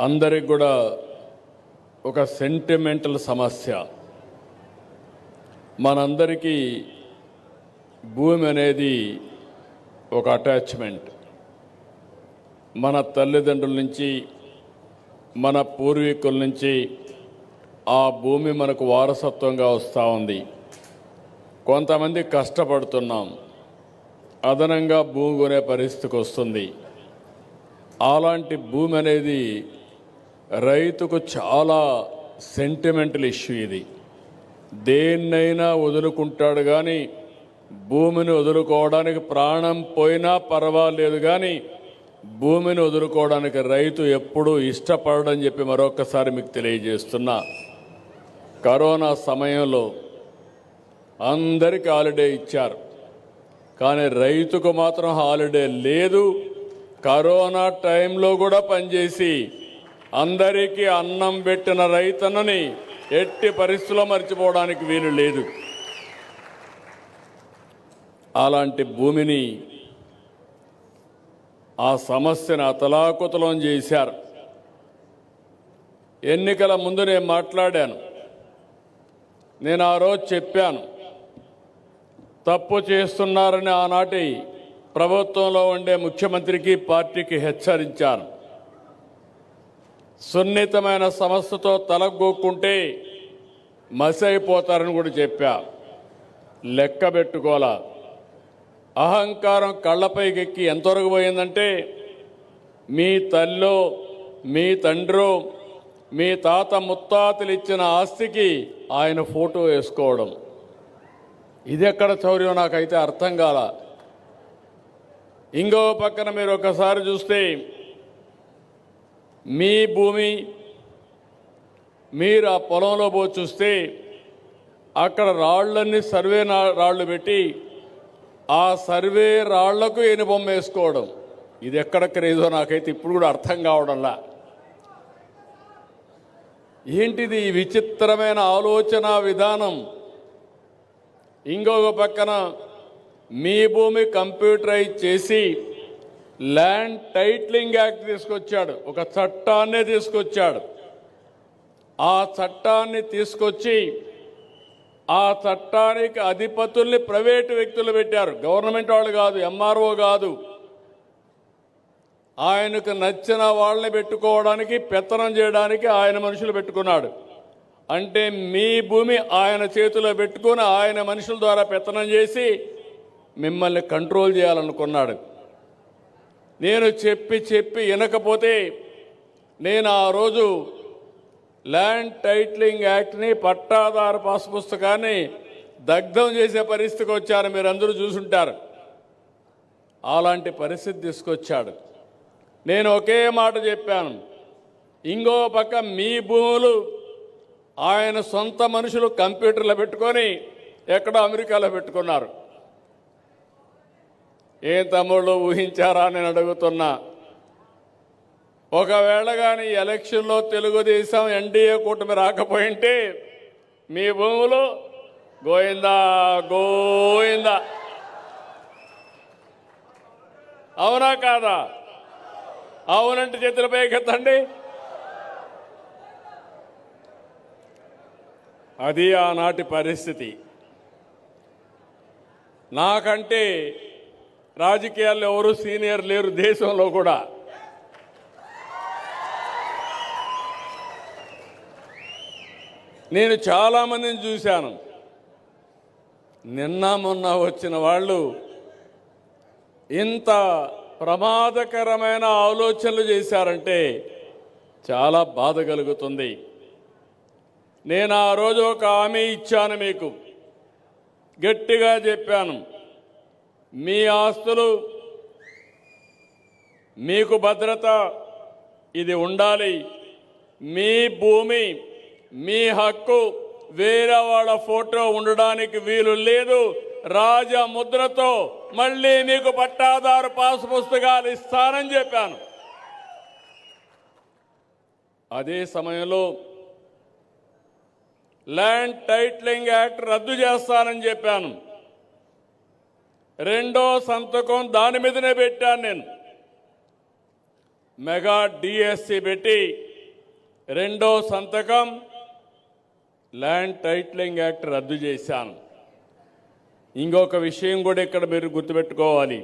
అందరికి కూడా ఒక సెంటిమెంటల్ సమస్య. మనందరికీ భూమి అనేది ఒక అటాచ్మెంట్. మన తల్లిదండ్రుల నుంచి, మన పూర్వీకుల నుంచి ఆ భూమి మనకు వారసత్వంగా వస్తూ ఉంది. కొంతమంది కష్టపడుతున్నాం, అదనంగా భూమి కొనే పరిస్థితికి వస్తుంది. అలాంటి భూమి అనేది రైతుకు చాలా సెంటిమెంటల్ ఇష్యూ. ఇది దేన్నైనా వదులుకుంటాడు, కానీ భూమిని వదులుకోవడానికి ప్రాణం పోయినా పర్వాలేదు, కానీ భూమిని వదులుకోవడానికి రైతు ఎప్పుడూ ఇష్టపడని చెప్పి మరొకసారి మీకు తెలియజేస్తున్నా. కరోనా సమయంలో అందరికీ హాలిడే ఇచ్చారు, కానీ రైతుకు మాత్రం హాలిడే లేదు. కరోనా టైంలో కూడా పనిచేసి అందరికీ అన్నం పెట్టిన రైతన్నని ఎట్టి పరిస్థితుల్లో మర్చిపోవడానికి వీలు లేదు. అలాంటి భూమిని, ఆ సమస్యను అతలాకుతలం చేశారు. ఎన్నికల ముందు నేను మాట్లాడాను. నేను ఆ రోజు చెప్పాను, తప్పు చేస్తున్నారని ఆనాటి ప్రభుత్వంలో ఉండే ముఖ్యమంత్రికి, పార్టీకి హెచ్చరించాను. సున్నితమైన సమస్యతో తలగొక్కుంటే మసి అయిపోతారని కూడా చెప్పా. లెక్క పెట్టుకోవాలా. అహంకారం కళ్ళపైకెక్కి ఎంతవరకు పోయిందంటే, మీ తల్లో, మీ తండ్రో, మీ తాత ముత్తాతలు ఇచ్చిన ఆస్తికి ఆయన ఫోటో వేసుకోవడం. ఇది ఎక్కడ చౌర్యం నాకైతే అర్థం కాల. ఇంకో పక్కన మీరు ఒకసారి చూస్తే, మీ భూమి మీరు ఆ పొలంలో పోయి చూస్తే అక్కడ రాళ్ళన్నీ సర్వే రాళ్ళు పెట్టి ఆ సర్వే రాళ్లకు ఎనుబొమ్మ వేసుకోవడం. ఇది ఎక్కడ క్రేజో నాకైతే ఇప్పుడు కూడా అర్థం కావడంలా. ఏంటిది ఈ విచిత్రమైన ఆలోచన విధానం? ఇంకొక పక్కన మీ భూమి కంప్యూటరైజ్ చేసి ల్యాండ్ టైటిలింగ్ యాక్ట్ తీసుకొచ్చాడు, ఒక చట్టాన్నే తీసుకొచ్చాడు. ఆ చట్టాన్ని తీసుకొచ్చి ఆ చట్టానికి అధిపతుల్ని ప్రైవేటు వ్యక్తులు పెట్టారు, గవర్నమెంట్ వాళ్ళు కాదు, ఎంఆర్ఓ కాదు. ఆయనకు నచ్చిన వాళ్ళని పెట్టుకోవడానికి, పెత్తనం చేయడానికి ఆయన మనుషులు పెట్టుకున్నాడు. అంటే మీ భూమి ఆయన చేతిలో పెట్టుకుని ఆయన మనుషుల ద్వారా పెత్తనం చేసి మిమ్మల్ని కంట్రోల్ చేయాలనుకున్నాడు. నేను చెప్పి వినకపోతే నేను ఆ రోజు ల్యాండ్ టైటిలింగ్ యాక్ట్ని, పట్టాదారు పాస్ పుస్తకాన్ని దగ్ధం చేసే పరిస్థితికి వచ్చారు. మీరు అందరూ చూసుంటారు. అలాంటి పరిస్థితి తీసుకొచ్చాడు. నేను ఒకే మాట చెప్పాను, ఇంకో పక్క మీ భూములు ఆయన సొంత మనుషులు కంప్యూటర్లో పెట్టుకొని ఎక్కడో అమెరికాలో పెట్టుకున్నారు. ఏం తమ్ముళ్ళు ఊహించారా నేను అడుగుతున్నా. ఒకవేళ కానీ ఎలక్షన్లో తెలుగుదేశం ఎన్డీఏ కూటమి రాకపోయింటే మీ భూములు గోయిందా గోయిందా. అవునా కాదా? అవునంటే చేతులపై ఎత్తండి. అది ఆనాటి పరిస్థితి. నాకంటే రాజకీయాల్లో ఎవరు సీనియర్ లేరు దేశంలో కూడా. నేను చాలామందిని చూశాను. నిన్న మొన్న వచ్చిన వాళ్ళు ఇంత ప్రమాదకరమైన ఆలోచనలు చేశారంటే చాలా బాధ కలుగుతుంది. నేను ఆ రోజు ఒక హామీ ఇచ్చాను, మీకు గట్టిగా చెప్పాను, మీ ఆస్తులు మీకు భద్రత ఇది ఉండాలి. మీ భూమి, మీ హక్కు వేరే వాళ్ళ ఫోటో ఉండడానికి వీలు లేదు. రాజముద్రతో మళ్ళీ మీకు పట్టాదారు పాస్ పుస్తకాలు ఇస్తానని చెప్పాను. అదే సమయంలో ల్యాండ్ టైటిలింగ్ యాక్ట్ రద్దు చేస్తానని చెప్పాను. రెండో సంతకం దాని మీదనే పెట్టాను. నేను మెగా డిఎస్సి పెట్టి రెండో సంతకం ల్యాండ్ టైటిలింగ్ యాక్ట్ రద్దు చేశాను. ఇంకొక విషయం కూడా ఇక్కడ మీరు గుర్తుపెట్టుకోవాలి.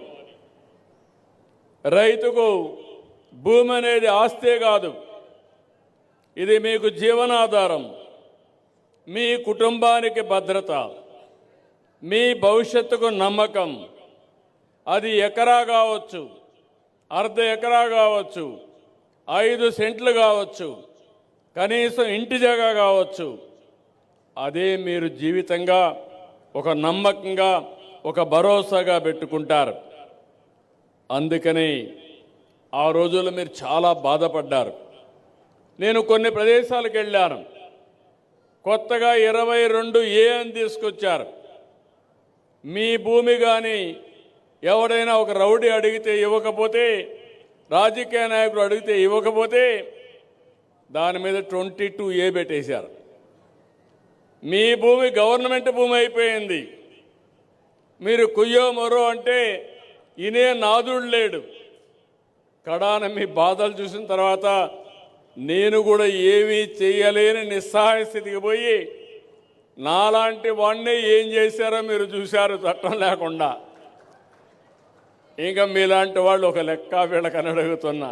రైతుకు భూమి అనేది ఆస్తే కాదు, ఇది మీకు జీవనాధారం, మీ కుటుంబానికి భద్రత, మీ భవిష్యత్తుకు నమ్మకం. అది ఎకరా కావచ్చు, అర్ధ ఎకరా కావచ్చు, 5 సెంట్లు కావచ్చు, కనీసం ఇంటి జాగా కావచ్చు. అదే మీరు జీవితంగా ఒక నమ్మకంగా ఒక భరోసాగా పెట్టుకుంటారు. అందుకని ఆ రోజుల్లో మీరు చాలా బాధపడ్డారు. నేను కొన్ని ప్రదేశాలకు వెళ్ళాను. కొత్తగా 22A అని తీసుకొచ్చారు. మీ భూమి కానీ ఎవడైనా ఒక రౌడీ అడిగితే ఇవ్వకపోతే, రాజకీయ నాయకుడు అడిగితే ఇవ్వకపోతే దాని మీద 22A పెట్టేశారు. మీ భూమి గవర్నమెంట్ భూమి అయిపోయింది. మీరు కుయ్యో మరో అంటే ఇనే నాదుడు లేడు. కడాన మీ బాధలు చూసిన తర్వాత నేను కూడా ఏమీ చేయలేని నిస్సహాయ స్థితికి పోయి నాలాంటి వాడిని ఏం చేశారో మీరు చూశారు, చట్టం లేకుండా. ఇంకా మీలాంటి వాళ్ళు ఒక లెక్క వీళ్ళకని అడుగుతున్నా.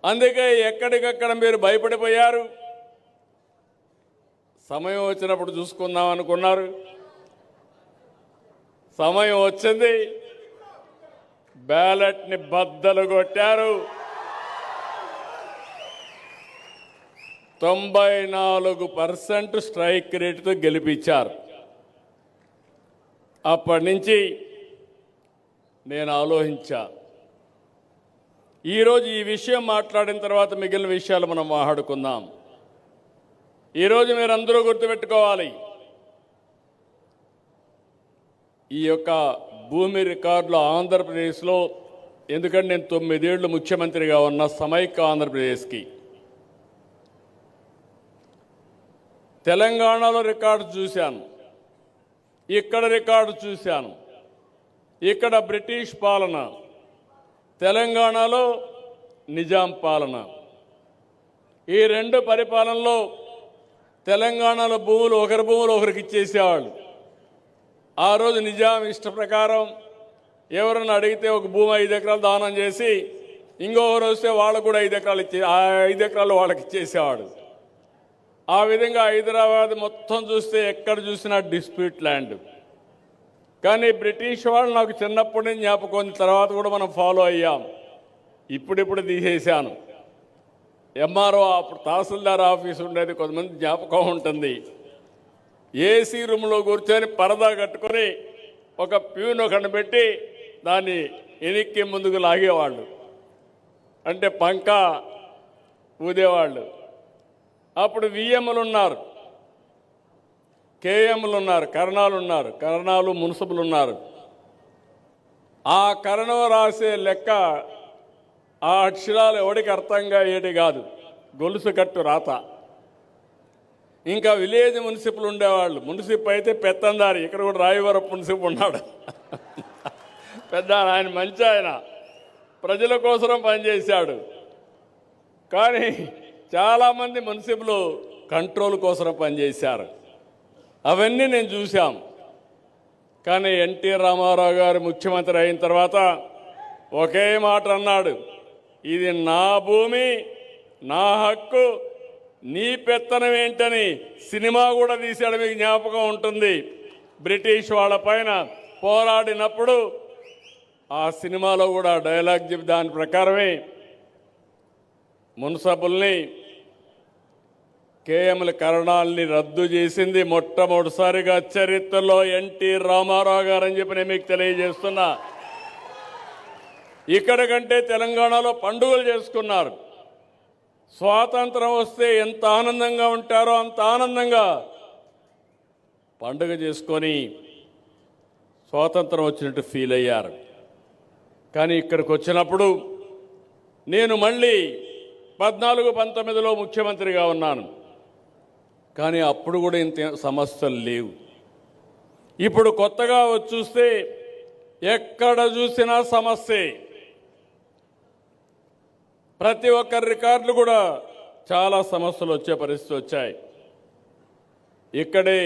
అందుకే ఎక్కడికక్కడ మీరు భయపడిపోయారు. సమయం వచ్చినప్పుడు చూసుకుందాం అనుకున్నారు. సమయం వచ్చింది, బ్యాలెట్ని బద్దలు కొట్టారు. 94% స్ట్రైక్ రేటుతో గెలిపించారు. అప్పటి నుంచి నేను ఆలోచించా. ఈరోజు ఈ విషయం మాట్లాడిన తర్వాత మిగిలిన విషయాలు మనం మాట్లాడుకుందాం. ఈరోజు మీరందరూ గుర్తుపెట్టుకోవాలి, ఈ యొక్క భూమి రికార్డులు ఆంధ్రప్రదేశ్లో, ఎందుకంటే నేను 9 ఏళ్ళు ముఖ్యమంత్రిగా ఉన్న సమైక్య ఆంధ్రప్రదేశ్కి, తెలంగాణలో రికార్డు చూశాను, ఇక్కడ రికార్డు చూశాను. ఇక్కడ బ్రిటిష్ పాలన, తెలంగాణలో నిజాం పాలన. ఈ రెండు పరిపాలనలో తెలంగాణలో భూములు ఒకరి భూములు ఒకరికి ఇచ్చేసేవాళ్ళు. ఆ రోజు నిజాం ఇష్ట ప్రకారం ఎవరన్నా అడిగితే ఒక భూమి 5 ఎకరాలు దానం చేసి ఇంకొకరు వస్తే వాళ్ళకు కూడా 5 ఎకరాలు ఇచ్చే, ఆ 5 ఎకరాలు వాళ్ళకి ఇచ్చేసేవాడు. ఆ విధంగా హైదరాబాద్ మొత్తం చూస్తే ఎక్కడ చూసినా డిస్ప్యూట్ ల్యాండ్. కానీ బ్రిటిష్ వాళ్ళు నాకు చిన్నప్పటి నుంచి జ్ఞాపకం ఉంది, తర్వాత కూడా మనం ఫాలో అయ్యాం. ఇప్పుడిప్పుడు తీసేశాను. ఎంఆర్ఓ, అప్పుడు తహసీల్దార్ ఆఫీస్ ఉండేది, కొంతమంది జ్ఞాపకం ఉంటుంది. ఏసీ రూమ్లో కూర్చొని పరదా కట్టుకొని ఒక ప్యూన్ ఒకటి పెట్టి దాన్ని ఎనిక్కి ముందుకు లాగేవాళ్ళు, అంటే పంక ఊదేవాళ్ళు. అప్పుడు విఎంలు ఉన్నారు, కేఎంలు ఉన్నారు, కరణాలు ఉన్నారు, కరణాలు మున్సిపల్ ఉన్నారు. ఆ కరణం రాసే లెక్క ఆ అక్షరాలు ఎవడికి అర్థంగా ఏటి కాదు, గొలుసు కట్టు రాత. ఇంకా విలేజ్ మున్సిపల్ ఉండేవాళ్ళు. మున్సిపల్ అయితే పెత్తందారి, ఇక్కడ కూడా రాయవరపు మున్సిపల్ ఉన్నాడు పెద్ద ఆయన, మంచి ఆయన, ప్రజల కోసం పనిచేశాడు. కానీ చాలామంది మున్సిపల్ కంట్రోల్ కోసం పనిచేశారు. అవన్నీ నేను చూశాం. కానీ ఎన్టీ రామారావు గారు ముఖ్యమంత్రి అయిన తర్వాత ఒకే మాట అన్నాడు, ఇది నా భూమి, నా హక్కు, నీ పెత్తనం ఏంటని సినిమా కూడా తీశాడు, మీకు జ్ఞాపకం ఉంటుంది. బ్రిటిష్ వాళ్ళ పైన పోరాడినప్పుడు ఆ సినిమాలో కూడా డైలాగ్ చెప్పి దాని ప్రకారమే మున్సిపల్ని, కేఎంల కరణాలని రద్దు చేసింది మొట్టమొదటిసారిగా చరిత్రలో ఎన్టీ రామారావు గారు అని చెప్పి నేను మీకు తెలియజేస్తున్నా. ఇక్కడ కంటే తెలంగాణలో పండుగలు చేసుకున్నారు. స్వాతంత్రం వస్తే ఎంత ఆనందంగా ఉంటారో అంత ఆనందంగా పండుగ చేసుకొని స్వాతంత్రం వచ్చినట్టు ఫీల్ అయ్యారు. కానీ ఇక్కడికి వచ్చినప్పుడు నేను మళ్ళీ 14-19లో ముఖ్యమంత్రిగా ఉన్నాను. కానీ అప్పుడు కూడా ఇంత సమస్యలు లేవు. ఇప్పుడు కొత్తగా వచ్చి చూస్తే ఎక్కడ చూసినా సమస్యే. ప్రతి ఒక్కరి రికార్డులు కూడా చాలా సమస్యలు వచ్చే పరిస్థితి వచ్చాయి. ఇక్కడే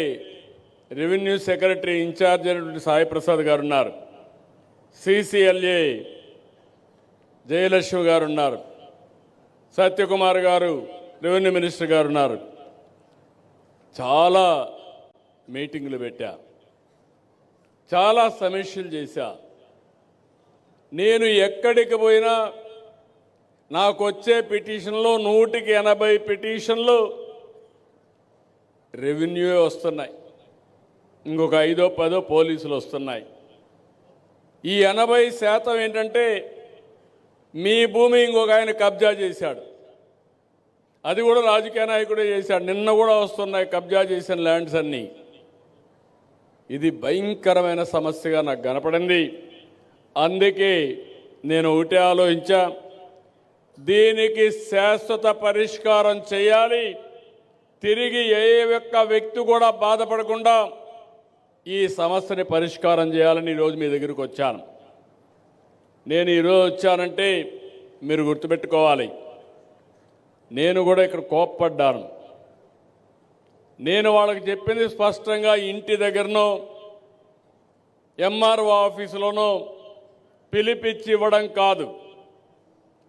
రెవెన్యూ సెక్రటరీ ఇన్ఛార్జ్ అయినటువంటి సాయి ప్రసాద్ గారు ఉన్నారు, సిసిఎల్ఏ జయలక్ష్మి గారు ఉన్నారు, సత్యకుమార్ గారు రెవెన్యూ మినిస్టర్ గారు ఉన్నారు. చాలా మీటింగులు పెట్టా, చాలా సమీక్షలు చేశా. నేను ఎక్కడికి పోయినా నాకు వచ్చే పిటిషన్లో 180 పిటిషన్లు రెవెన్యూ వస్తున్నాయి, ఇంకొక 5-10 పోలీసులు వస్తున్నాయి. ఈ 80% ఏంటంటే మీ భూమి ఇంకొక ఆయన కబ్జా చేశాడు, అది కూడా రాజకీయ నాయకుడే చేశాడు. నిన్న కూడా వస్తున్నాయి కబ్జా చేసిన ల్యాండ్స్ అన్నీ. ఇది భయంకరమైన సమస్యగా నాకు కనపడింది. అందుకే నేను ఒకటే ఆలోచించా, దీనికి శాశ్వత పరిష్కారం చేయాలి. తిరిగి ఏ ఒక్క వ్యక్తి కూడా బాధపడకుండా ఈ సమస్యని పరిష్కారం చేయాలని ఈరోజు మీ దగ్గరికి వచ్చాను. నేను ఈరోజు వచ్చానంటే మీరు గుర్తుపెట్టుకోవాలి, నేను కూడా ఇక్కడ కోప్పడ్డాను. నేను వాళ్ళకి చెప్పింది స్పష్టంగా, ఇంటి దగ్గరనో ఎంఆర్ఓ ఆఫీసులోనో పిలిపిచ్చి ఇవ్వడం కాదు,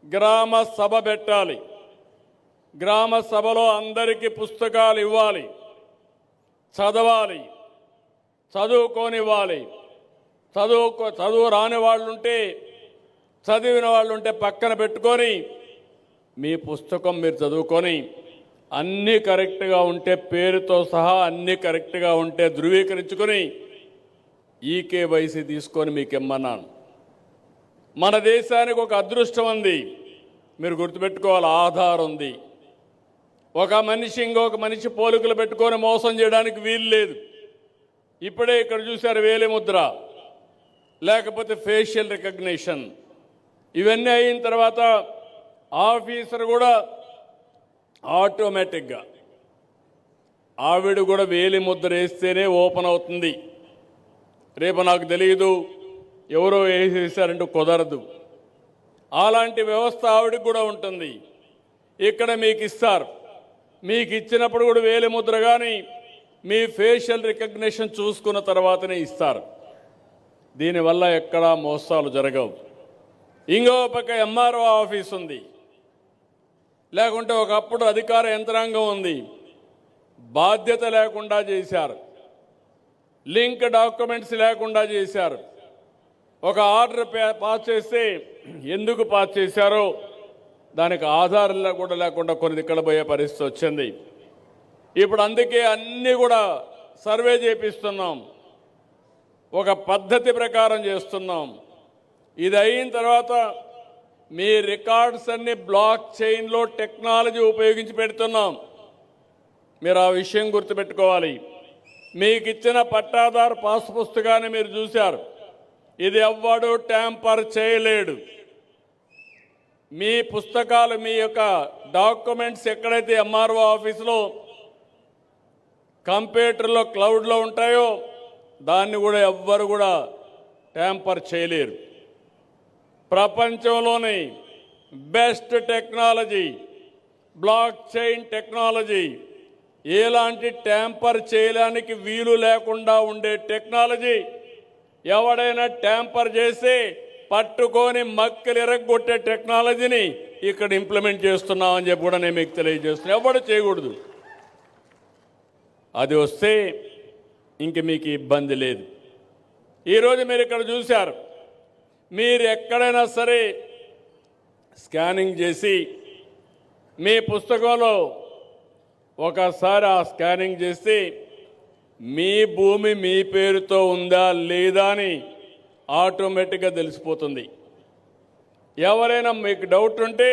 గ్రామ సభ పెట్టాలి. గ్రామ సభలో అందరికీ పుస్తకాలు ఇవ్వాలి, చదవాలి, చదువుకోనివ్వాలి. చదువు రాని వాళ్ళు ఉంటే, చదివిన వాళ్ళు ఉంటే పక్కన పెట్టుకొని మీ పుస్తకం మీరు చదువుకొని అన్నీ కరెక్ట్గా ఉంటే, పేరుతో సహా అన్నీ కరెక్ట్గా ఉంటే ధృవీకరించుకొని ఈకేవైసీ తీసుకొని మీకు ఇమ్మన్నాను. మన దేశానికి ఒక అదృష్టం ఉంది, మీరు గుర్తుపెట్టుకోవాలి, ఆధార్ ఉంది. ఒక మనిషి ఇంకొక మనిషి పోలికలు పెట్టుకొని మోసం చేయడానికి వీలు లేదు. ఇప్పుడే ఇక్కడ చూశారు వేలిముద్ర, లేకపోతే ఫేషియల్ రికగ్నిషన్. ఇవన్నీ అయిన తర్వాత ఆఫీసర్ కూడా ఆటోమేటిక్గా ఆవిడ కూడా వేలిముద్ర వేస్తేనే ఓపెన్ అవుతుంది. రేపు నాకు తెలియదు ఎవరో వేసేసారంటూ కుదరదు. అలాంటి వ్యవస్థ ఆవిడకి కూడా ఉంటుంది. ఇక్కడ మీకు ఇస్తారు, మీకు ఇచ్చినప్పుడు కూడా వేలిముద్ర కానీ మీ ఫేషియల్ రికగ్నిషన్ చూసుకున్న తర్వాతనే ఇస్తారు. దీనివల్ల ఎక్కడా మోసాలు జరగవు. ఇంకో పక్క ఎంఆర్ఓ ఆఫీస్ ఉంది, లేకుంటే ఒకప్పుడు అధికార యంత్రాంగం ఉంది, బాధ్యత లేకుండా చేశారు, లింక్ డాక్యుమెంట్స్ లేకుండా చేశారు. ఒక ఆర్డర్ పాస్ చేస్తే ఎందుకు పాస్ చేశారో దానికి ఆధారాలు కూడా లేకుండా కొన్ని దిక్కలు పోయే పరిస్థితి వచ్చింది. ఇప్పుడు అందుకే అన్నీ కూడా సర్వే చేపిస్తున్నాం, ఒక పద్ధతి ప్రకారం చేస్తున్నాం. ఇది అయిన తర్వాత మీ రికార్డ్స్ అన్ని బ్లాక్ చైన్లో టెక్నాలజీ ఉపయోగించి పెడుతున్నాం. మీరు ఆ విషయం గుర్తుపెట్టుకోవాలి. మీకు ఇచ్చిన పట్టాదారు పాస్ పుస్తకాన్ని మీరు చూశారు, ఇది ఎవ్వడు ట్యాంపర్ చేయలేడు. మీ పుస్తకాలు, మీ యొక్క డాక్యుమెంట్స్ ఎక్కడైతే ఎంఆర్ఓ ఆఫీసులో కంప్యూటర్లో క్లౌడ్లో ఉంటాయో దాన్ని కూడా ఎవ్వరు కూడా ట్యాంపర్ చేయలేరు. ప్రపంచంలోని best technology block chain technology, ఎలాంటి ట్యాంపర్ చేయడానికి వీలు లేకుండా ఉండే టెక్నాలజీ. ఎవడైనా ట్యాంపర్ చేసి పట్టుకొని మక్కలు ఎరగొట్టే టెక్నాలజీని ఇక్కడ ఇంప్లిమెంట్ చేస్తున్నామని చెప్పి కూడా నేను మీకు తెలియజేస్తున్నాను. ఎవడు చేయకూడదు. అది వస్తే ఇంక మీకు ఇబ్బంది లేదు. ఈరోజు మీరు ఇక్కడ చూశారు, మీరు ఎక్కడైనా సరే స్కానింగ్ చేసి మీ పుస్తకంలో ఒకసారి ఆ స్కానింగ్ చేస్తే మీ భూమి మీ పేరుతో ఉందా లేదా అని ఆటోమేటిక్గా తెలిసిపోతుంది. ఎవరైనా మీకు డౌట్ ఉంటే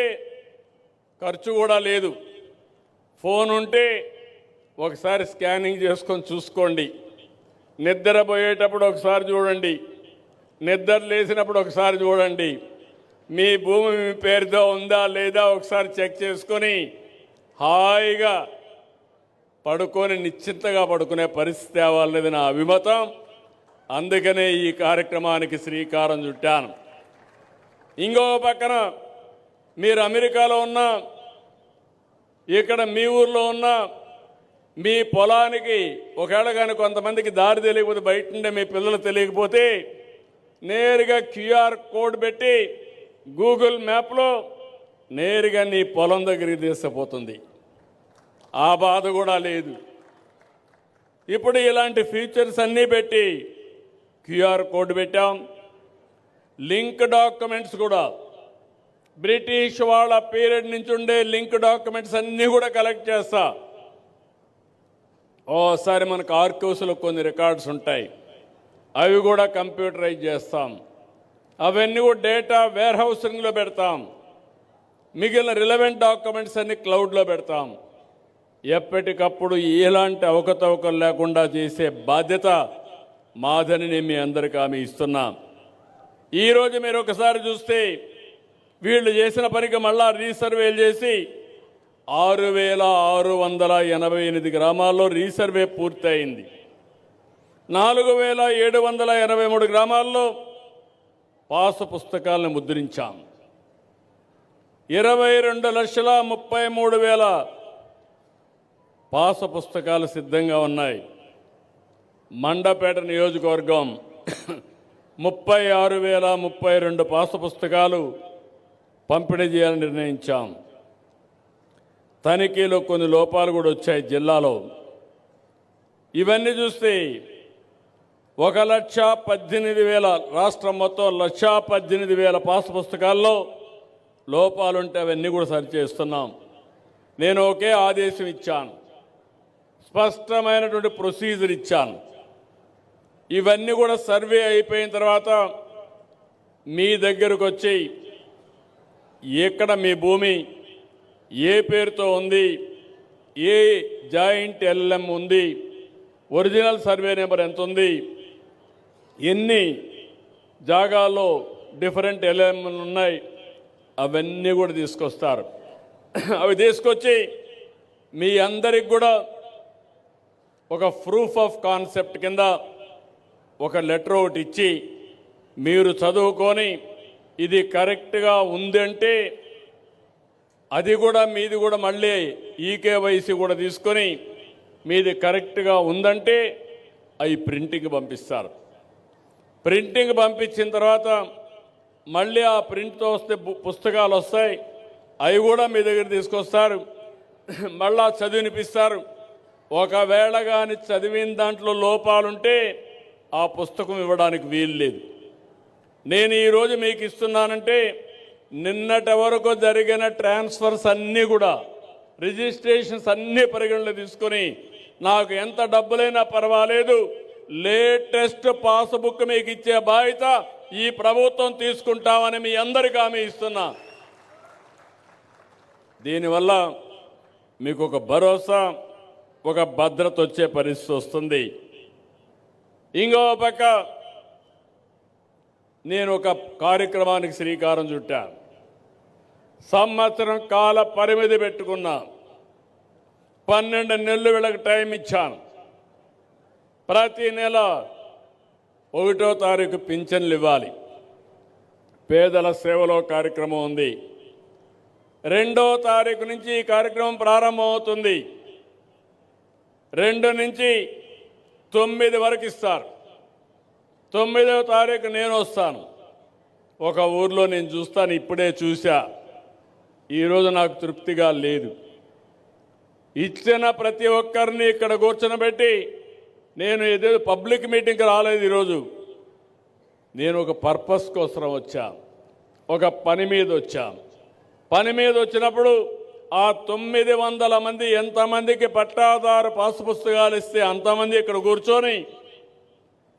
ఖర్చు కూడా లేదు, ఫోన్ ఉంటే ఒకసారి స్కానింగ్ చేసుకొని చూసుకోండి. నిద్రపోయేటప్పుడు ఒకసారి చూడండి, నిద్ర లేచినప్పుడు ఒకసారి చూడండి. మీ భూమి మీ పేరుతో ఉందా లేదా ఒకసారి చెక్ చేసుకొని హాయిగా పడుకొని నిశ్చింతగా పడుకునే పరిస్థితి తేవాలనేది నా అభిమతం. అందుకనే ఈ కార్యక్రమానికి శ్రీకారం చుట్టాను. ఇంకో పక్కన మీరు అమెరికాలో ఉన్న ఇక్కడ మీ ఊర్లో ఉన్న మీ పొలానికి ఒకవేళ కానీ కొంతమందికి దారి తెలియకపోతే బయట నుండే మీ పిల్లలు తెలియకపోతే నేరుగా క్యూఆర్ కోడ్ పెట్టి గూగుల్ మ్యాప్లో నేరుగా నీ పొలం దగ్గరికి తీసుకుపోతుంది. ఆ బాధ కూడా లేదు. ఇప్పుడు ఇలాంటి ఫీచర్స్ అన్నీ పెట్టి క్యూఆర్ కోడ్ పెట్టాం. లింక్ డాక్యుమెంట్స్ కూడా బ్రిటిష్ వాళ్ళ పీరియడ్ నుంచి ఉండే లింక్ డాక్యుమెంట్స్ అన్నీ కూడా కలెక్ట్ చేస్తా. ఓసారి మనకు ఆర్కైవ్స్లో కొన్ని రికార్డ్స్ ఉంటాయి, అవి కూడా కంప్యూటరైజ్ చేస్తాం. అవన్నీ కూడా డేటా వేర్ హౌసింగ్లో పెడతాం. మిగిలిన రిలవెంట్ డాక్యుమెంట్స్ అన్ని క్లౌడ్లో పెడతాం. ఎప్పటికప్పుడు ఎలాంటి అవకతవకలు లేకుండా చేసే బాధ్యత మాదని నేను మీ అందరికీ హామీ ఇస్తున్నా. ఈరోజు మీరు ఒకసారి చూస్తే వీళ్ళు చేసిన పనికి మళ్ళా రీసర్వేలు చేసి 6,688 గ్రామాల్లో రీసర్వే పూర్తయింది. 4,783 గ్రామాల్లో పాసు పుస్తకాలను ముద్రించాం. 22,33,000 పాసు పుస్తకాలు సిద్ధంగా ఉన్నాయి. మండపేట నియోజకవర్గం 36,032 పాసు పుస్తకాలు పంపిణీ చేయాలని నిర్ణయించాం. తనిఖీలో కొన్ని లోపాలు కూడా వచ్చాయి జిల్లాలో. ఇవన్నీ చూస్తే 1,18,000 రాష్ట్రం మొత్తం 1,18,000 పాసు పుస్తకాల్లో లోపాలుంటే అవన్నీ కూడా సరిచేస్తున్నాం. నేను ఒకే ఆదేశం ఇచ్చాను, స్పష్టమైనటువంటి ప్రొసీజర్ ఇచ్చాను. ఇవన్నీ కూడా సర్వే అయిపోయిన తర్వాత మీ దగ్గరకు వచ్చి ఎక్కడ మీ భూమి ఏ పేరుతో ఉంది, ఏ జాయింట్ ఎల్ఎం ఉంది, ఒరిజినల్ సర్వే నెంబర్ ఎంత ఉంది, ఎన్ని జాగాల్లో డిఫరెంట్ ఎల్ఎంలు ఉన్నాయి, అవన్నీ కూడా తీసుకొస్తారు. అవి తీసుకొచ్చి మీ అందరికి కూడా ఒక ప్రూఫ్ ఆఫ్ కాన్సెప్ట్ కింద ఒక లెటర్ ఒకటి ఇచ్చి మీరు చదువుకొని ఇది కరెక్ట్గా ఉందంటే అది కూడా మీది కూడా మళ్ళీ ఈకేవైసీ కూడా తీసుకొని మీది కరెక్ట్గా ఉందంటే అవి ప్రింటింగ్ పంపిస్తారు. ప్రింటింగ్ పంపించిన తర్వాత మళ్ళీ ఆ ప్రింట్తో వస్తే పుస్తకాలు వస్తాయి, అవి కూడా మీ దగ్గర తీసుకొస్తారు. మళ్ళా చదివినిపిస్తారు. ఒకవేళ కానీ చదివిన దాంట్లో లోపాలుంటే ఆ పుస్తకం ఇవ్వడానికి వీలు లేదు. నేను ఈరోజు మీకు ఇస్తున్నానంటే నిన్నటి వరకు జరిగిన ట్రాన్స్ఫర్స్ అన్నీ కూడా రిజిస్ట్రేషన్స్ అన్నీ పరిగణలో తీసుకొని నాకు ఎంత డబ్బులైనా పర్వాలేదు లేటెస్ట్ పాస్బుక్ మీకు ఇచ్చే బాధ్యత ఈ ప్రభుత్వం తీసుకుంటామని మీ అందరికీ హామీ ఇస్తున్నా. దీనివల్ల మీకు ఒక భరోసా, ఒక భద్రత వచ్చే పరిస్థితి వస్తుంది. ఇంకో పక్క నేను ఒక కార్యక్రమానికి శ్రీకారం చుట్టా. సంవత్సరం కాల పరిమితి పెట్టుకున్నా. 12 నెలలు వీళ్ళకి టైం ఇచ్చాను. ప్రతి నెల 1వ తారీఖు పింఛన్లు ఇవ్వాలి. పేదల సేవలో కార్యక్రమం ఉంది. 2వ తారీఖు నుంచి ఈ కార్యక్రమం ప్రారంభమవుతుంది. 2 నుంచి 9 వరకు ఇస్తారు. 9వ తారీఖు నేను వస్తాను. ఒక ఊర్లో నేను చూస్తాను, ఇప్పుడే చూసా. ఈరోజు నాకు తృప్తిగా లేదు. ఇచ్చిన ప్రతి ఒక్కరిని ఇక్కడ కూర్చోబెట్టి నేను ఏదో పబ్లిక్ మీటింగ్కి రాలేదు. ఈరోజు నేను ఒక పర్పస్ కోసం వచ్చా, ఒక పని మీద వచ్చా. పని మీద వచ్చినప్పుడు ఆ 900 మంది ఎంతమందికి పట్టాదారు పాసు పుస్తకాలు ఇస్తే అంతమంది ఇక్కడ కూర్చొని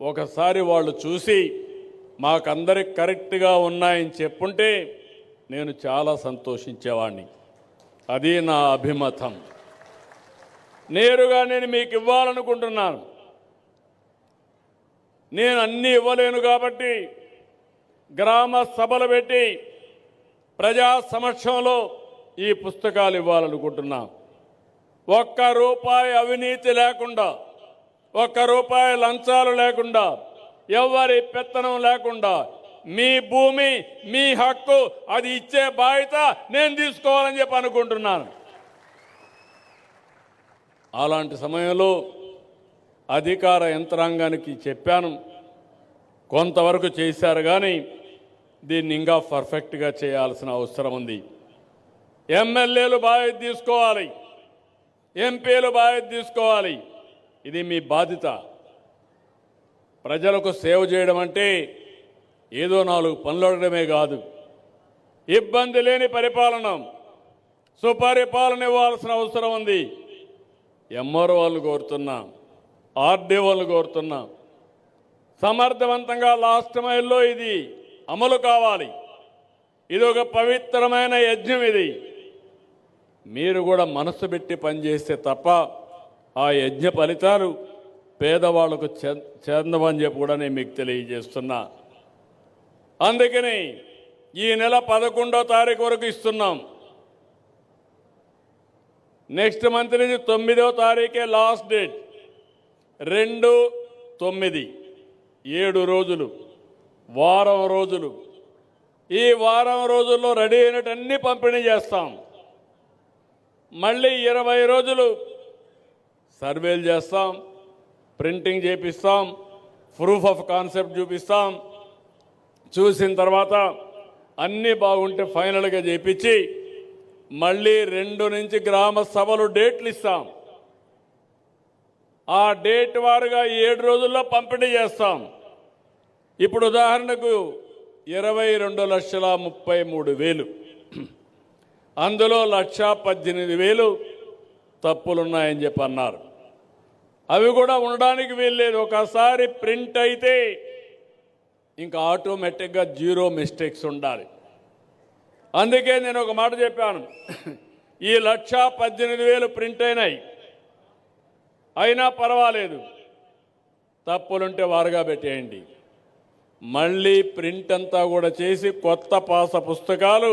ఒకసారి వాళ్ళు చూసి మాకందరికి కరెక్ట్గా ఉన్నాయని చెప్పుంటే నేను చాలా సంతోషించేవాడిని. అది నా అభిమతం. నేరుగా నేను మీకు ఇవ్వాలనుకుంటున్నాను. నేను అన్నీ ఇవ్వలేను కాబట్టి గ్రామ సభలు పెట్టి ప్రజా సమక్షంలో ఈ పుస్తకాలు ఇవ్వాలనుకుంటున్నా. ₹1 అవినీతి లేకుండా, ₹1 లంచాలు లేకుండా, ఎవరి పెత్తనం లేకుండా మీ భూమి మీ హక్కు అది ఇచ్చే బాధ్యత నేను తీసుకోవాలని చెప్పి అనుకుంటున్నాను. అలాంటి సమయంలో అధికార యంత్రాంగానికి చెప్పాను, కొంతవరకు చేశారు, కానీ దీన్ని ఇంకా పర్ఫెక్ట్గా చేయాల్సిన అవసరం ఉంది. ఎమ్మెల్యేలు బాధ్యత తీసుకోవాలి, ఎంపీలు బాధ్యత తీసుకోవాలి. ఇది మీ బాధ్యత. ప్రజలకు సేవ చేయడం అంటే ఏదో 4 పనులు అడగడమే కాదు. ఇబ్బంది లేని పరిపాలన, సుపరిపాలన ఇవ్వాల్సిన అవసరం ఉంది. ఎంఆర్ఓ వాళ్ళు కోరుతున్నా, ఆర్డీఓ వాళ్ళు కోరుతున్నా, సమర్థవంతంగా లాస్ట్ మైల్లో ఇది అమలు కావాలి. ఇది ఒక పవిత్రమైన యజ్ఞం. ఇది మీరు కూడా మనసు పెట్టి పనిచేస్తే తప్ప ఆ యజ్ఞ ఫలితాలు పేదవాళ్లకు చెందవని చెప్పి కూడా నేను మీకు తెలియజేస్తున్నా. అందుకని ఈ నెల 11వ తారీఖు వరకు ఇస్తున్నాం. నెక్స్ట్ మంత్ నుంచి 9వ తారీఖే లాస్ట్ డేట్. 2, 9 7 రోజులు, వారం రోజులు. ఈ వారం రోజుల్లో రెడీ అయినటన్నీ పంపిణీ చేస్తాం. మళ్ళీ 20 రోజులు సర్వేలు చేస్తాం, ప్రింటింగ్ చేపిస్తాం, ప్రూఫ్ ఆఫ్ కాన్సెప్ట్ చూపిస్తాం. చూసిన తర్వాత అన్నీ బాగుంటే ఫైనల్గా చేపించి మళ్ళీ 2 నుంచి గ్రామ సభలు డేట్లు ఇస్తాం. ఆ డేట్ వారుగా 7 రోజుల్లో పంపిణీ చేస్తాం. ఇప్పుడు ఉదాహరణకు 22,33,000, అందులో 1,18,000 తప్పులున్నాయని చెప్పి అన్నారు. అవి కూడా ఉండడానికి వీల్లేదు. ఒకసారి ప్రింట్ అయితే ఇంకా ఆటోమేటిక్గా 0 మిస్టేక్స్ ఉండాలి. అందుకే నేను ఒక మాట చెప్పాను, ఈ 1,18,000 ప్రింట్ అయినా పర్వాలేదు, తప్పులుంటే వారుగా పెట్టేయండి. మళ్ళీ ప్రింట్ అంతా కూడా చేసి కొత్త పాస పుస్తకాలు,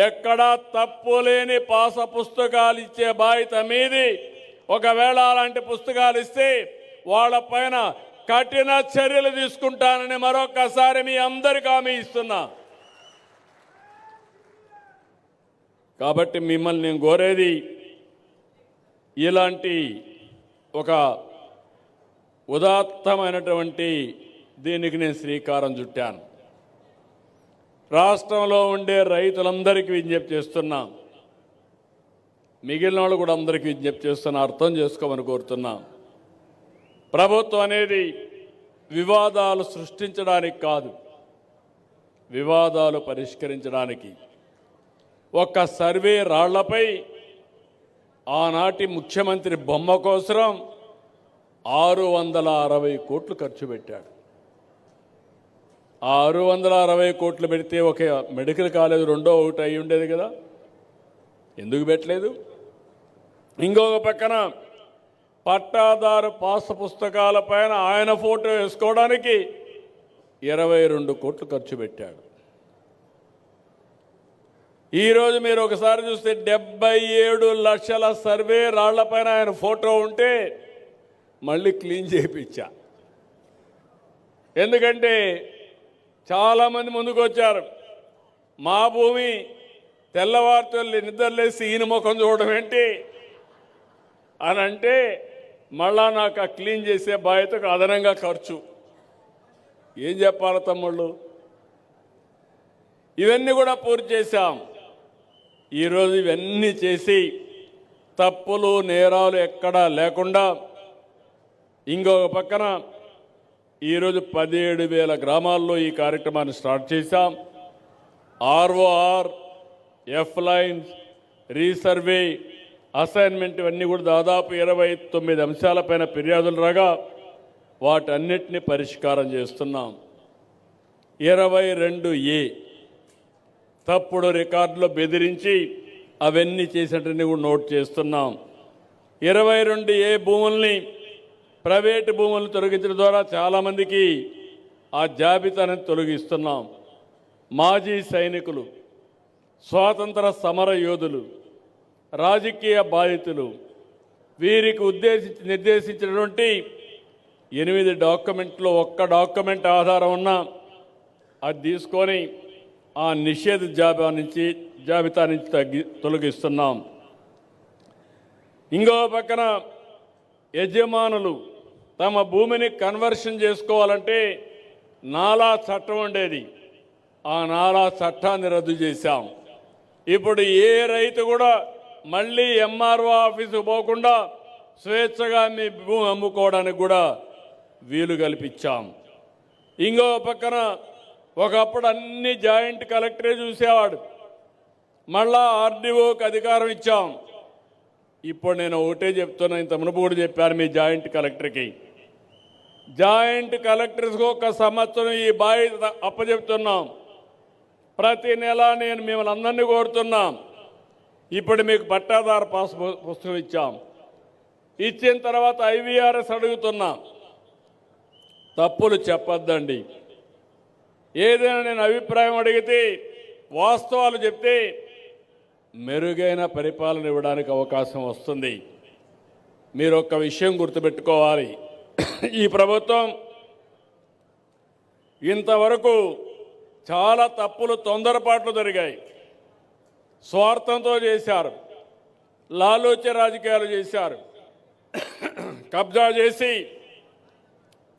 ఎక్కడా తప్పు లేని పాస పుస్తకాలు ఇచ్చే బాధ్యత మీది. ఒకవేళ అలాంటి పుస్తకాలు ఇస్తే వాళ్ళపైన కఠిన చర్యలు తీసుకుంటానని మరొకసారి మీ అందరికీ హామీ ఇస్తున్నా. కాబట్టి మిమ్మల్ని నేను కోరేది, ఇలాంటి ఒక ఉదాత్తమైనటువంటి దీనికి నేను శ్రీకారం చుట్టాను. రాష్ట్రంలో ఉండే రైతులందరికీ విజ్ఞప్తి చేస్తున్నా, మిగిలిన వాళ్ళు కూడా అందరికీ విజ్ఞప్తి చేస్తున్నా, అర్థం చేసుకోమని కోరుతున్నా. ప్రభుత్వం అనేది వివాదాలు సృష్టించడానికి కాదు, వివాదాలు పరిష్కరించడానికి. ఒక్క సర్వే రాళ్లపై ఆనాటి ముఖ్యమంత్రి బొమ్మ కోసం 660 కోట్లు ఖర్చు పెట్టాడు. 660 కోట్లు పెడితే ఒక మెడికల్ కాలేజ్ రెండో ఒకటి అయి ఉండేది కదా, ఎందుకు పెట్టలేదు? ఇంకొక పక్కన పట్టాదారు పాస్ పుస్తకాల పైన ఆయన ఫోటో వేసుకోవడానికి 22 కోట్లు ఖర్చు పెట్టాడు. ఈరోజు మీరు ఒకసారి చూస్తే 77 లక్షల సర్వే రాళ్లపైన ఆయన ఫోటో ఉంటే మళ్ళీ క్లీన్ చేయించా. ఎందుకంటే చాలామంది ముందుకు వచ్చారు, మా భూమి తెల్లవారితో నిద్రలేసి ఈయన ముఖం చూడడం ఏంటి అని అంటే, మళ్ళా నాకు ఆ క్లీన్ చేసే బాధ్యతకు అదనంగా ఖర్చు. ఏం చెప్పాలి తమ్ముళ్ళు? ఇవన్నీ కూడా పూర్తి చేశాం. ఈరోజు ఇవన్నీ చేసి తప్పులు నేరాలు ఎక్కడా లేకుండా, ఇంకొక పక్కన ఈరోజు 17,000 గ్రామాల్లో ఈ కార్యక్రమాన్ని స్టార్ట్ చేశాం. ROR, F lines, resurvey, assignment ఇవన్నీ కూడా దాదాపు 29 అంశాలపైన ఫిర్యాదులు రాగా వాటన్నిటిని పరిష్కారం చేస్తున్నాం. 22A తప్పుడు రికార్డులో బెదిరించి అవన్నీ చేసినట్టుని కూడా నోట్ చేస్తున్నాం. 22A భూముల్ని, ప్రైవేటు భూములను తొలగించడం ద్వారా చాలామందికి ఆ జాబితాను తొలగిస్తున్నాం. మాజీ సైనికులు, స్వాతంత్ర సమర యోధులు, రాజకీయ బాధితులు, వీరికి నిర్దేశించినటువంటి 8 డాక్యుమెంట్లో ఒక్క డాక్యుమెంట్ ఆధారం ఉన్నా అది తీసుకొని ఆ నిషేధ జాబితా నుంచి తొలగిస్తున్నాం. ఇంకో పక్కన యజమానులు తమ భూమిని కన్వర్షన్ చేసుకోవాలంటే నాలా చట్టం ఉండేది. ఆ నాలా చట్టాన్ని రద్దు చేశాం. ఇప్పుడు ఏ రైతు కూడా మళ్ళీ ఎంఆర్ఓ ఆఫీసు పోకుండా స్వేచ్ఛగా మీ భూమి అమ్ముకోవడానికి కూడా వీలు కల్పించాం. ఇంకో పక్కన ఒకప్పుడు అన్ని జాయింట్ కలెక్టరే చూసేవాడు, మళ్ళా ఆర్డీఓకి అధికారం ఇచ్చాం. ఇప్పుడు నేను ఒకటే చెప్తున్నా, ఇంత మునుపు కూడా చెప్పాను మీ జాయింట్ కలెక్టర్కి, జాయింట్ కలెక్టర్స్కి ఒక సంవత్సరం ఈ బాధ్యత అప్పచెప్తున్నాం. ప్రతి నెల నేను మిమ్మల్ని అందరినీ కోరుతున్నాం. ఇప్పుడు మీకు పట్టాదారు పాస్ పుస్తకం ఇచ్చాం. ఇచ్చిన తర్వాత ఐవీఆర్ఎస్ అడుగుతున్నాం. తప్పులు చెప్పొద్దండి. ఏదైనా నేను అభిప్రాయం అడిగితే వాస్తవాలు చెప్తే మెరుగైన పరిపాలన ఇవ్వడానికి అవకాశం వస్తుంది. మీరు ఒక్క విషయం గుర్తుపెట్టుకోవాలి, ఈ ప్రభుత్వం ఇంతవరకు చాలా తప్పులు, తొందరపాట్లు జరిగాయి. స్వార్థంతో చేశారు, లాలూచి రాజకీయాలు చేశారు, కబ్జా చేసి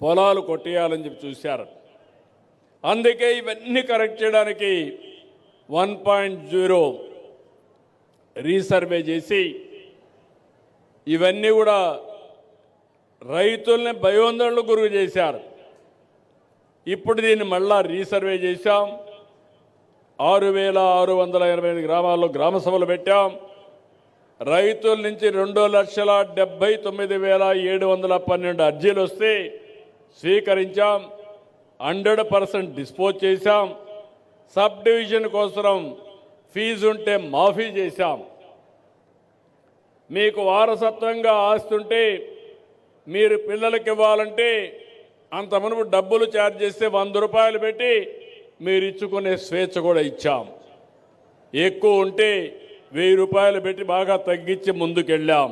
పొలాలు కొట్టేయాలని చెప్పి చూశారు. అందుకే ఇవన్నీ కరెక్ట్ చేయడానికి 1.0 రీసర్వే చేసి ఇవన్నీ కూడా రైతుల్ని భయోందనలకు గురి చేశారు. ఇప్పుడు దీన్ని మళ్ళా రీసర్వే చేశాం. 6,685 గ్రామాల్లో గ్రామ సభలు పెట్టాం. రైతుల నుంచి 2,79,712 అర్జీలు వస్తే స్వీకరించాం. 100% డిస్పోజ్ చేశాం. సబ్ డివిజన్ కోసం ఫీజు ఉంటే మాఫీ చేశాం. మీకు వారసత్వంగా ఆస్తుంటే మీరు పిల్లలకి ఇవ్వాలంటే అంత మునుపు డబ్బులు ఛార్జ్ చేస్తే 100 రూపాయలు పెట్టి మీరు ఇచ్చుకునే స్వేచ్ఛ కూడా ఇచ్చాం. ఎక్కువ ఉంటే 1000 రూపాయలు పెట్టి బాగా తగ్గించి ముందుకెళ్ళాం.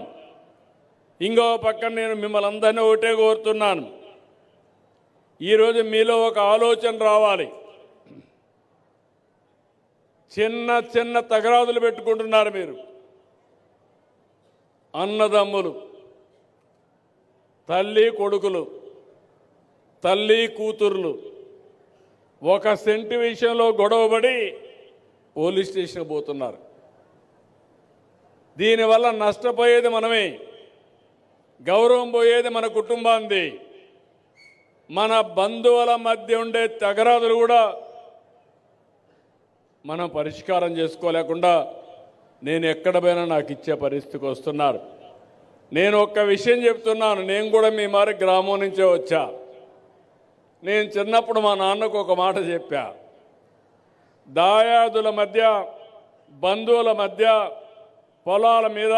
ఇంకో పక్కన నేను మిమ్మల్ని అందరినీ ఒకటే కోరుతున్నాను, ఈరోజు మీలో ఒక ఆలోచన రావాలి. చిన్న చిన్న తగరాదులు పెట్టుకుంటున్నారు మీరు, అన్నదమ్ములు, తల్లి కొడుకులు, తల్లి కూతుర్లు 1 సెంటు విషయంలో గొడవపడి పోలీస్ స్టేషన్కి పోతున్నారు. దీనివల్ల నష్టపోయేది మనమే, గౌరవం పోయేది మన కుటుంబాంది. మన బంధువుల మధ్య ఉండే తగరాదులు కూడా మనం పరిష్కారం చేసుకోలేకుండా నేను ఎక్కడ పోయినా నాకు ఇచ్చే పరిస్థితికి వస్తున్నారు. నేను ఒక్క విషయం చెప్తున్నాను, నేను కూడా మీ మారి గ్రామం నుంచే వచ్చా. నేను చిన్నప్పుడు మా నాన్నకు ఒక మాట చెప్పా, దాయాదుల మధ్య, బంధువుల మధ్య, పొలాల మీద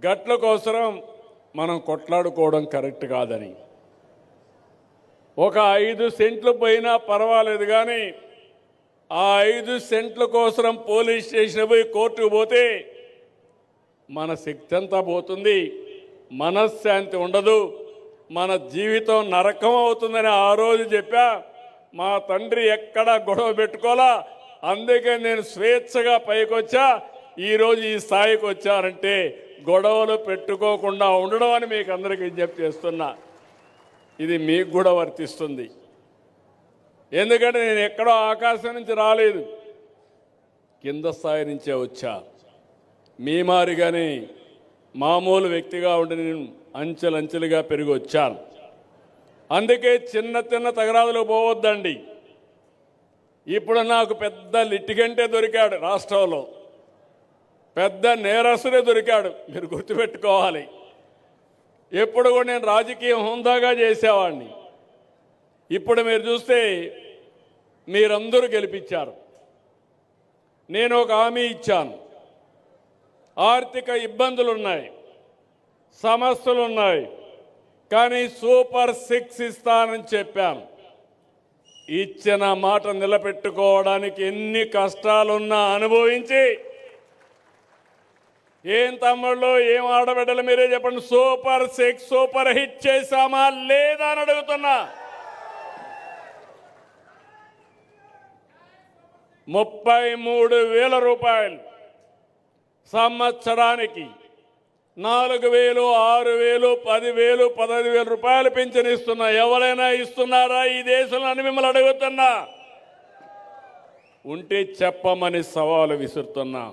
గట్ల కోసం మనం కొట్లాడుకోవడం కరెక్ట్ కాదని. ఒక 5 సెంట్లు పోయినా పర్వాలేదు, కానీ ఆ 5 సెంట్ల కోసం పోలీస్ స్టేషన్ పోయి కోర్టుకు పోతే మన శక్తి అంతా పోతుంది, మనశ్శాంతి ఉండదు, మన జీవితం నరకం అవుతుందని ఆ రోజు చెప్పా. మా తండ్రి ఎక్కడా గొడవ పెట్టుకోలా, అందుకే నేను స్వేచ్ఛగా పైకొచ్చా. ఈరోజు ఈ స్థాయికి వచ్చారంటే గొడవలు పెట్టుకోకుండా ఉండడం అని మీకు అందరికీ విజ్ఞప్తి చేస్తున్నా. ఇది మీకు కూడా వర్తిస్తుంది. ఎందుకంటే నేను ఎక్కడో ఆకాశం నుంచి రాలేదు, కింద స్థాయి నుంచే వచ్చా. మీ మారిగానే మామూలు వ్యక్తిగా ఉండి నేను అంచెలంచెలుగా పెరిగి వచ్చాను. అందుకే చిన్న చిన్న తగరాదులు పోవద్దండి. ఇప్పుడు నాకు పెద్ద లిటిగంటే దొరికాడు, రాష్ట్రంలో పెద్ద నేరస్తుడే దొరికాడు. మీరు గుర్తుపెట్టుకోవాలి. ఎప్పుడు కూడా నేను రాజకీయం హుందాగా చేసేవాడిని. ఇప్పుడు మీరు చూస్తే మీరందరూ గెలిపించారు. నేను ఒక హామీ ఇచ్చాను, ఆర్థిక ఇబ్బందులు ఉన్నాయి, సమస్యలు ఉన్నాయి, కానీ సూపర్ 6 ఇస్తానని చెప్పాను. ఇచ్చిన మాట నిలబెట్టుకోవడానికి ఎన్ని కష్టాలున్నా అనుభవించి, ఏం తమ్ముళ్ళు, ఏం ఆడబిడ్డలు మీరే చెప్పండి, సూపర్ 6 సూపర్ హిట్ చేశామా లేదా అని అడుగుతున్నా. 33,000 రూపాయలు సంవత్సరానికి 4,000, 6,000, 10,000, 15,000 రూపాయలు పింఛన్ ఇస్తున్నా. ఎవరైనా ఇస్తున్నారా ఈ దేశంలో అని మిమ్మల్ని అడుగుతున్నా. ఉంటే చెప్పమని సవాలు విసురుతున్నా.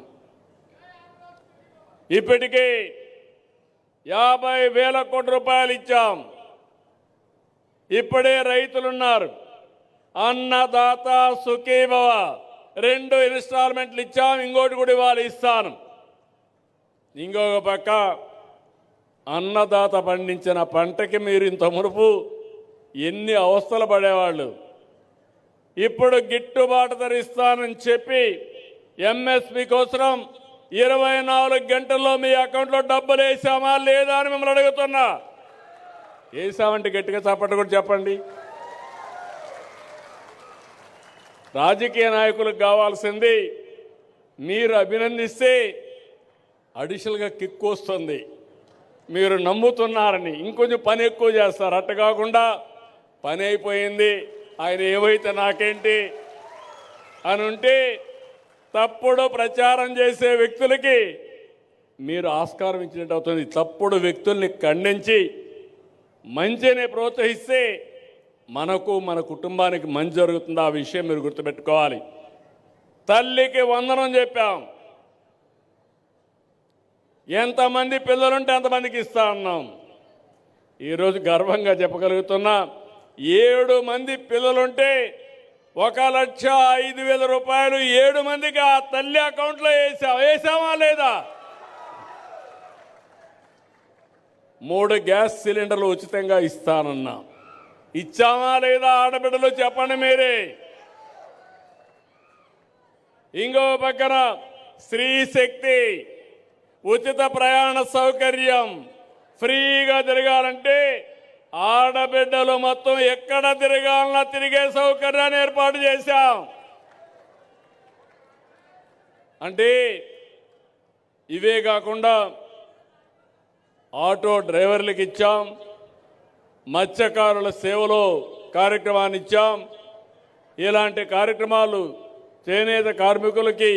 ఇప్పటికే 50,000 కోట్ల రూపాయలు ఇచ్చాం. ఇప్పుడే రైతులున్నారు. అన్నదాత సుఖీభవ 2 ఇన్స్టాల్మెంట్లు ఇచ్చాం. ఇంకోటి కూడా ఇవాళ ఇస్తాను. ఇంకొక పక్క అన్నదాత పండించిన పంటకి మీరు ఇంత మునుపు ఎన్ని అవస్థలు పడేవాళ్ళు. ఇప్పుడు గిట్టుబాటు ధర ఇస్తానని చెప్పి ఎంఎస్పి కోసం 24 గంటల్లో మీ అకౌంట్లో డబ్బులు వేసామా లేదా అని మిమ్మల్ని అడుగుతున్నా. వేసామంటే గట్టిగా చప్పట్లు కూడా చెప్పండి. రాజకీయ నాయకులకు కావాల్సింది మీరు అభినందిస్తే అడిషనల్గా కిక్ వస్తుంది. మీరు నమ్ముతున్నారని ఇంకొంచెం పని ఎక్కువ చేస్తారు. అట్ట కాకుండా పని అయిపోయింది, ఆయన ఏవైతే నాకేంటి అని ఉంటే తప్పుడు ప్రచారం చేసే వ్యక్తులకి మీరు ఆస్కారం ఇచ్చినట్టు అవుతుంది. తప్పుడు వ్యక్తుల్ని ఖండించి మంచిని ప్రోత్సహిస్తే మనకు మన కుటుంబానికి మంచి జరుగుతుంది. ఆ విషయం మీరు గుర్తుపెట్టుకోవాలి. తల్లికి వందనం చెప్పాం. ఎంతమంది పిల్లలుంటే అంతమందికి ఇస్తా అన్నాం. ఈరోజు గర్వంగా చెప్పగలుగుతున్నా 7 మంది పిల్లలుంటే 1,05,000 రూపాయలు 7 మందికి ఆ తల్లి అకౌంట్లో వేసామా లేదా? 3 గ్యాస్ సిలిండర్లు ఉచితంగా ఇస్తానన్నా. ఇచ్చామా లేదా ఆడబిడ్డలు చెప్పండి మీరే. ఇంకో పక్కన స్త్రీ శక్తి ఉచిత ప్రయాణ సౌకర్యం ఫ్రీగా తిరగాలంటే ఆడబిడ్డలు మొత్తం ఎక్కడ తిరగాలన్నా తిరిగే సౌకర్యాన్ని ఏర్పాటు చేశాం. అంటే ఇవే కాకుండా ఆటో డ్రైవర్లకు ఇచ్చాం. మత్స్యకారుల సేవలో కార్యక్రమాన్ని ఇచ్చాం. ఇలాంటి కార్యక్రమాలు చేనేత కార్మికులకి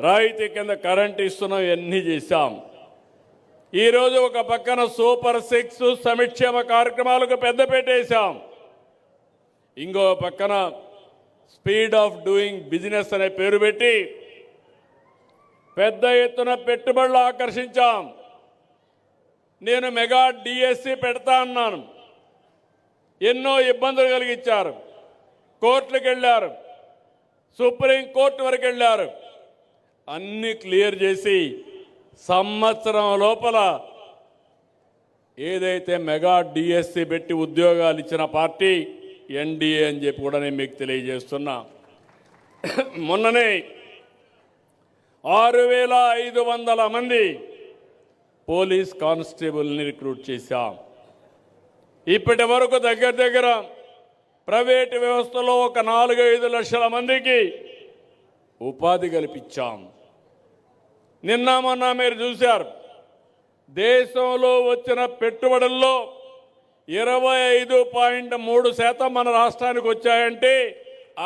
రాయితీ కింద కరెంటు ఇస్తున్నాం. ఇవన్నీ చేశాం. ఈరోజు ఒక పక్కన సూపర్ 6 సంక్షేమ కార్యక్రమాలకు పెద్దపీట వేశాం. ఇంకో పక్కన స్పీడ్ ఆఫ్ డూయింగ్ బిజినెస్ అనే పేరు పెట్టి పెద్ద ఎత్తున పెట్టుబడులు ఆకర్షించాం. నేను మెగా డిఎస్సి పెడతా అన్నాను. ఎన్నో ఇబ్బందులు కలిగించారు. కోర్టులకు వెళ్ళారు, సుప్రీంకోర్టు వరకు వెళ్ళారు. అన్ని క్లియర్ చేసి సంవత్సరం లోపల ఏదైతే మెగా డిఎస్సి పెట్టి ఉద్యోగాలు ఇచ్చిన పార్టీ ఎన్డీఏ అని చెప్పి కూడా నేను మీకు తెలియజేస్తున్నా. మొన్ననే 6,500 మంది పోలీస్ కానిస్టేబుల్ని రిక్రూట్ చేశాం. ఇప్పటి వరకు దగ్గర ప్రైవేటు వ్యవస్థలో ఒక 4-5 లక్షల మందికి ఉపాధి కల్పించాం. నిన్న మొన్న మీరు చూశారు, దేశంలో వచ్చిన పెట్టుబడుల్లో 25.3% మన రాష్ట్రానికి వచ్చాయంటే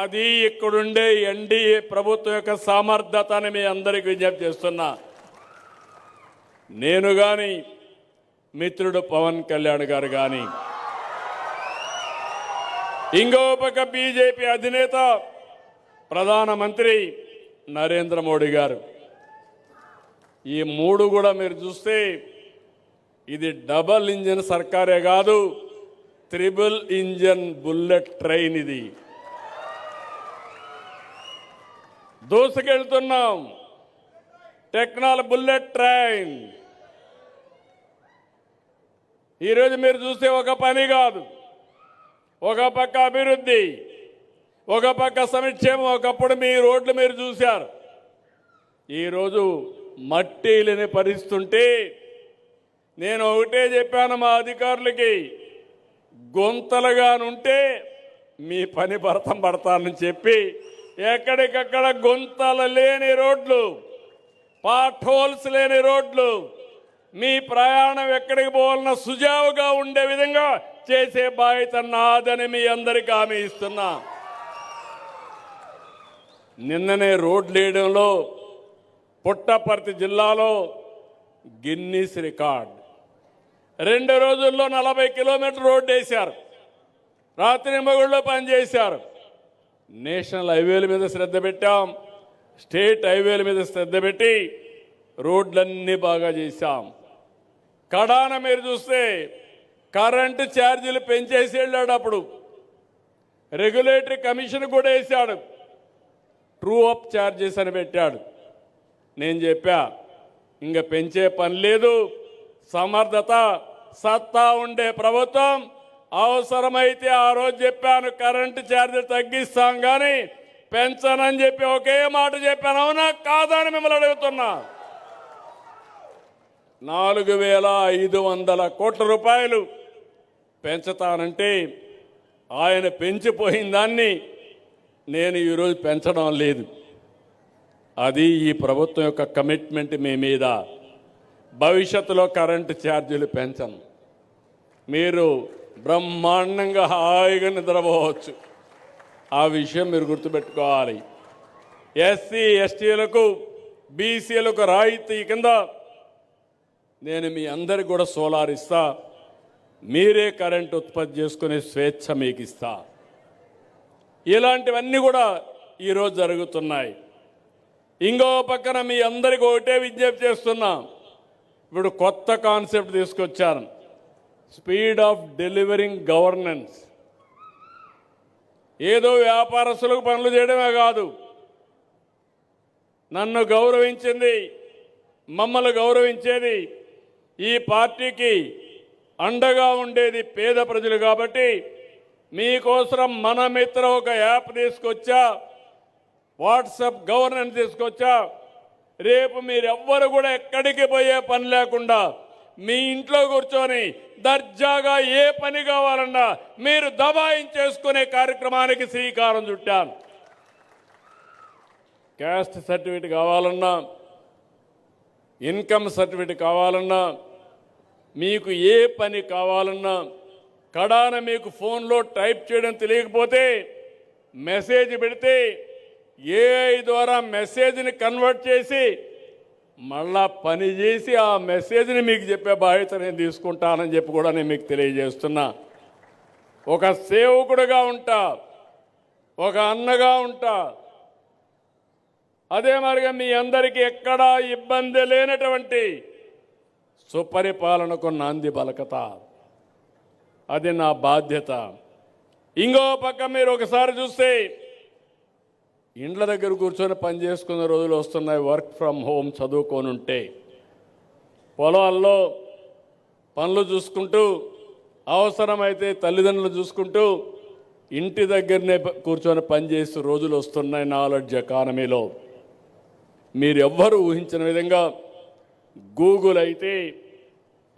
అది ఇక్కడుండే ఎన్డీఏ ప్రభుత్వం యొక్క సామర్థ్యత అని మీ అందరికీ విజ్ఞప్తి చేస్తున్నా. నేను కానీ మిత్రుడు పవన్ కళ్యాణ్ గారు కానీ ఇంకో పక్క బీజేపీ అధినేత ప్రధానమంత్రి నరేంద్ర మోడీ గారు, ఈ 3 కూడా మీరు చూస్తే ఇది డబల్ ఇంజిన్ సర్కారే కాదు, 3 ఇంజిన్ బుల్లెట్ ట్రైన్. ఇది దూసుకెళ్తున్నాం. Technology bullet train. ఈరోజు మీరు చూస్తే ఒక పని కాదు, ఒక పక్క అభివృద్ధి, ఒక పక్క సంక్షేమం. ఒకప్పుడు మీ రోడ్లు మీరు చూశారు. ఈరోజు మట్టి లేని పరిస్థితుంటే నేను ఒకటే చెప్పాను మా అధికారులకి, గుంతలుగానుంటే మీ పని భరతం పడతానని చెప్పి ఎక్కడికక్కడ గుంతలు లేని రోడ్లు, పాట్ హోల్స్ లేని రోడ్లు, మీ ప్రయాణం ఎక్కడికి పోవాలన్నా సుజావుగా ఉండే విధంగా చేసే బాధ్యత నాదని మీ అందరికీ హామీ ఇస్తున్నా. నిన్ననే రోడ్లు వేయడంలో పుట్టపర్తి జిల్లాలో గిన్నీస్ రికార్డ్. 2 రోజుల్లో 40 కిలోమీటర్ రోడ్డు వేశారు. రాత్రి మగుళ్ళలో పనిచేశారు. నేషనల్ హైవేల మీద శ్రద్ధ పెట్టాం, స్టేట్ హైవేల మీద శ్రద్ధ పెట్టి రోడ్లన్నీ బాగా చేశాం. కడాన మీరు చూస్తే కరెంటు ఛార్జీలు పెంచేసి వెళ్ళాడు. అప్పుడు రెగ్యులేటరీ కమిషన్ కూడా వేశాడు, ట్రూ అప్ ఛార్జెస్ అని పెట్టాడు. నేను చెప్పా, ఇంక పెంచే పని లేదు, సమర్థత సత్తా ఉండే ప్రభుత్వం. అవసరమైతే ఆ రోజు చెప్పాను కరెంటు ఛార్జీలు తగ్గిస్తాం కానీ పెంచనని చెప్పి ఒకే మాట చెప్పాను. అవునా కాదా అని మిమ్మల్ని అడుగుతున్నా. 4,500 కోట్ల రూపాయలు పెంచుతానంటే ఆయన పెంచిపోయిన దాన్ని నేను ఈరోజు పెంచడం లేదు. అది ఈ ప్రభుత్వం యొక్క కమిట్మెంట్ మీ మీద. భవిష్యత్తులో కరెంటు ఛార్జీలు పెంచను. మీరు బ్రహ్మాండంగా హాయిగా నిద్రపోవచ్చు. ఆ విషయం మీరు గుర్తుపెట్టుకోవాలి. ఎస్సీ ఎస్టీలకు బీసీలకు రాయితీ కింద నేను మీ అందరికి కూడా సోలార్ ఇస్తా. మీరే కరెంట్ ఉత్పత్తి చేసుకునే స్వేచ్ఛ మీకు ఇస్తా. ఇలాంటివన్నీ కూడా ఈరోజు జరుగుతున్నాయి. ఇంకో పక్కన మీ అందరికీ ఒకటే విజ్ఞప్తి చేస్తున్నా. ఇప్పుడు కొత్త కాన్సెప్ట్ తీసుకొచ్చాను, స్పీడ్ ఆఫ్ డెలివరింగ్ గవర్నెన్స్. ఏదో వ్యాపారస్తులకు పనులు చేయడమే కాదు, నన్ను గౌరవించింది, మమ్మల్ని గౌరవించేది, ఈ పార్టీకి అండగా ఉండేది పేద ప్రజలు. కాబట్టి మీకోసం మన మిత్ర ఒక యాప్ తీసుకొచ్చా, వాట్సాప్ గవర్నెన్స్ తీసుకొచ్చా. రేపు మీరెవ్వరు కూడా ఎక్కడికి పోయే పని లేకుండా మీ ఇంట్లో కూర్చొని దర్జాగా ఏ పని కావాలన్నా మీరు దబాయించేసుకునే కార్యక్రమానికి శ్రీకారం చుట్టాను. క్యాస్ట్ సర్టిఫికేట్ కావాలన్నా, ఇన్కమ్ సర్టిఫికేట్ కావాలన్నా, మీకు ఏ పని కావాలన్నా, కడాన మీకు ఫోన్లో టైప్ చేయడం తెలియకపోతే మెసేజ్ పెడితే ఏఐ ద్వారా మెసేజ్ని కన్వర్ట్ చేసి మళ్ళా పని చేసి ఆ మెసేజ్ని మీకు చెప్పే బాధ్యత నేను తీసుకుంటానని చెప్పి కూడా నేను మీకు తెలియజేస్తున్నా. ఒక సేవకుడుగా ఉంటా, ఒక అన్నగా ఉంటా. అదే మరిగా మీ అందరికీ ఎక్కడా ఇబ్బంది లేనటువంటి సుపరిపాలనకు నాంది పలకతా. అది నా బాధ్యత. ఇంకో పక్క మీరు ఒకసారి చూస్తే ఇండ్ల దగ్గర కూర్చొని పని చేసుకునే రోజులు వస్తున్నాయి. వర్క్ ఫ్రమ్ హోమ్ చదువుకోనుంటే పొలాల్లో పనులు చూసుకుంటూ, అవసరమైతే తల్లిదండ్రులు చూసుకుంటూ ఇంటి దగ్గరనే కూర్చొని పనిచేసే రోజులు వస్తున్నాయి. నాలెడ్జ్ ఎకానమీలో మీరు ఎవ్వరూ ఊహించిన విధంగా గూగుల్ అయితే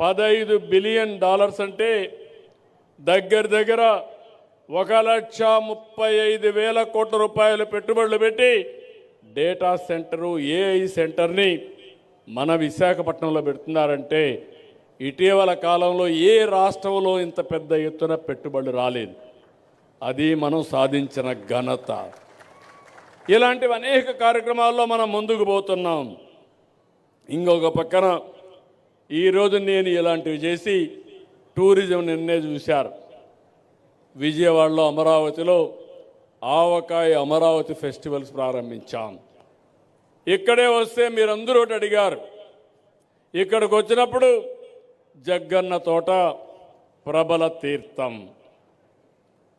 $15 బిలియన్ అంటే దగ్గర 1,35,000 కోట్ల రూపాయలు పెట్టుబడులు పెట్టి డేటా సెంటరు, ఏఐ సెంటర్ని మన విశాఖపట్నంలో పెడుతున్నారంటే ఇటీవల కాలంలో ఏ రాష్ట్రంలో ఇంత పెద్ద ఎత్తున పెట్టుబడులు రాలేదు. అది మనం సాధించిన ఘనత. ఇలాంటివి అనేక కార్యక్రమాల్లో మనం ముందుకు పోతున్నాం. ఇంకొక పక్కన ఈరోజు నేను ఇలాంటివి చేసి టూరిజం నిన్నే చూశారు. విజయవాడలో అమరావతిలో ఆవకాయ అమరావతి ఫెస్టివల్స్ ప్రారంభించాం. ఇక్కడే వస్తే మీరందరూ ఒకటి అడిగారు. ఇక్కడికి వచ్చినప్పుడు జగ్గన్న తోట ప్రబల తీర్థం.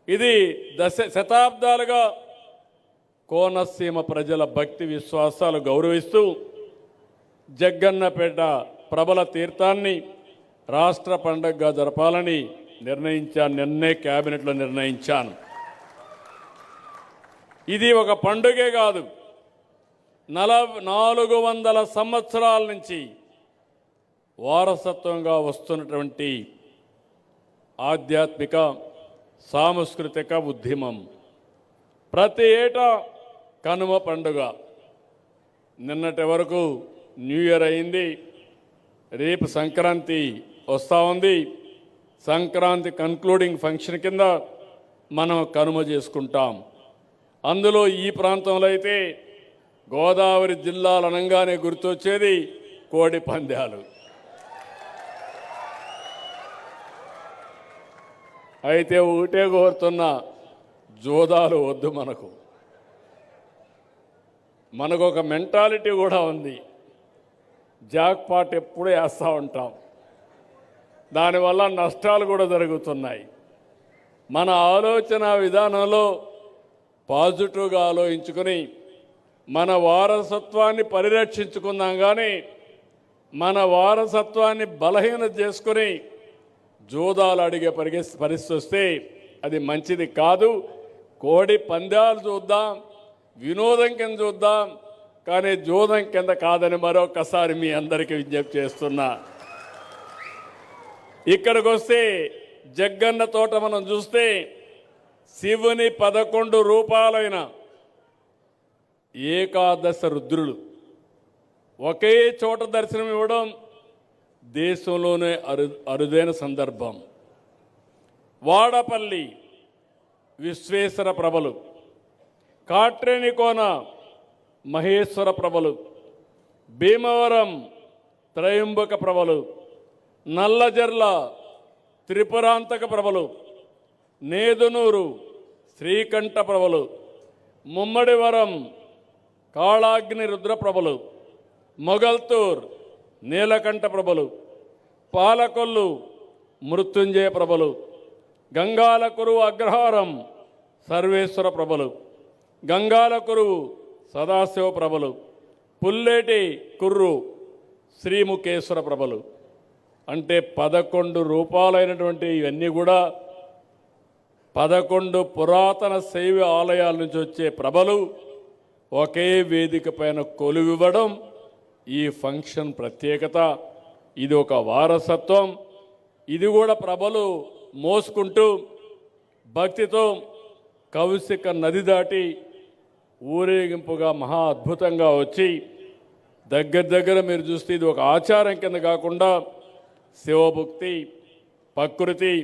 ఇది శతాబ్దాలుగా కోనసీమ ప్రజల భక్తి విశ్వాసాలు గౌరవిస్తూ జగ్గన్నపేట ప్రబల తీర్థాన్ని రాష్ట్ర పండుగగా జరపాలని నిర్ణయించాను. నిన్నే క్యాబినెట్లో నిర్ణయించాను. ఇది ఒక పండుగే కాదు, 400 సంవత్సరాల నుంచి వారసత్వంగా వస్తున్నటువంటి ఆధ్యాత్మిక సాంస్కృతిక ఉద్యమం. ప్రతి ఏటా కనుమ పండుగ. నిన్నటి వరకు న్యూ ఇయర్ అయింది, రేపు సంక్రాంతి వస్తూ ఉంది. సంక్రాంతి కన్క్లూడింగ్ ఫంక్షన్ కింద మనం కనుమ చేసుకుంటాం. అందులో ఈ ప్రాంతంలో అయితే గోదావరి జిల్లాలు అనగానే గుర్తొచ్చేది కోడి పందాలు. అయితే ఒకటే కోరుతున్నా, జోదాలు వద్దు. మనకు ఒక మెంటాలిటీ కూడా ఉంది. జాక్పాట్ ఎప్పుడూ వేస్తూ ఉంటాం, దానివల్ల నష్టాలు కూడా జరుగుతున్నాయి. మన ఆలోచన విధానంలో పాజిటివ్గా ఆలోచించుకొని మన వారసత్వాన్ని పరిరక్షించుకుందాం. కానీ మన వారసత్వాన్ని బలహీనత చేసుకొని జోదాలు అడిగే పరిస్థితి వస్తే అది మంచిది కాదు. కోడి పందాలు చూద్దాం, వినోదం కింద చూద్దాం, కానీ జోదం కింద కాదని మరొకసారి మీ అందరికీ విజ్ఞప్తి చేస్తున్నా. ఇక్కడికి వస్తే జగ్గన్న తోట మనం చూస్తే శివుని 11 రూపాలైన ఏకాదశ రుద్రులు ఒకే చోట దర్శనం ఇవ్వడం దేశంలోనే అరుదైన సందర్భం. వాడపల్లి విశ్వేశ్వర ప్రభలు, కాట్రేనికోన మహేశ్వర ప్రభలు, భీమవరం త్రయంబక ప్రభలు, నల్లజర్ల త్రిపురాంతక ప్రభలు, నేదునూరు శ్రీకంఠ ప్రభలు, ముమ్మడివరం కాళాగ్ని రుద్ర ప్రభలు, మొగల్తూర్ నీలకంఠ ప్రభలు, పాలకొల్లు మృత్యుంజయ ప్రభలు, గంగాలకురువు అగ్రహారం సర్వేశ్వర ప్రభలు, గంగాలకురువు సదాశివ ప్రభలు, పుల్లేటి కుర్రు శ్రీముఖేశ్వర ప్రభలు. అంటే 11 రూపాలైనటువంటి ఇవన్నీ కూడా 11 పురాతన శైవ ఆలయాల నుంచి వచ్చే ప్రభలు ఒకే వేదిక పైన కొలువివ్వడం ఈ ఫంక్షన్ ప్రత్యేకత. ఇది ఒక వారసత్వం. ఇది కూడా ప్రభలు మోసుకుంటూ భక్తితో కౌశిక నది దాటి ఊరేగింపుగా మహా అద్భుతంగా వచ్చి దగ్గర మీరు చూస్తే ఇది ఒక ఆచారం కింద కాకుండా శివభక్తి, ప్రకృతి,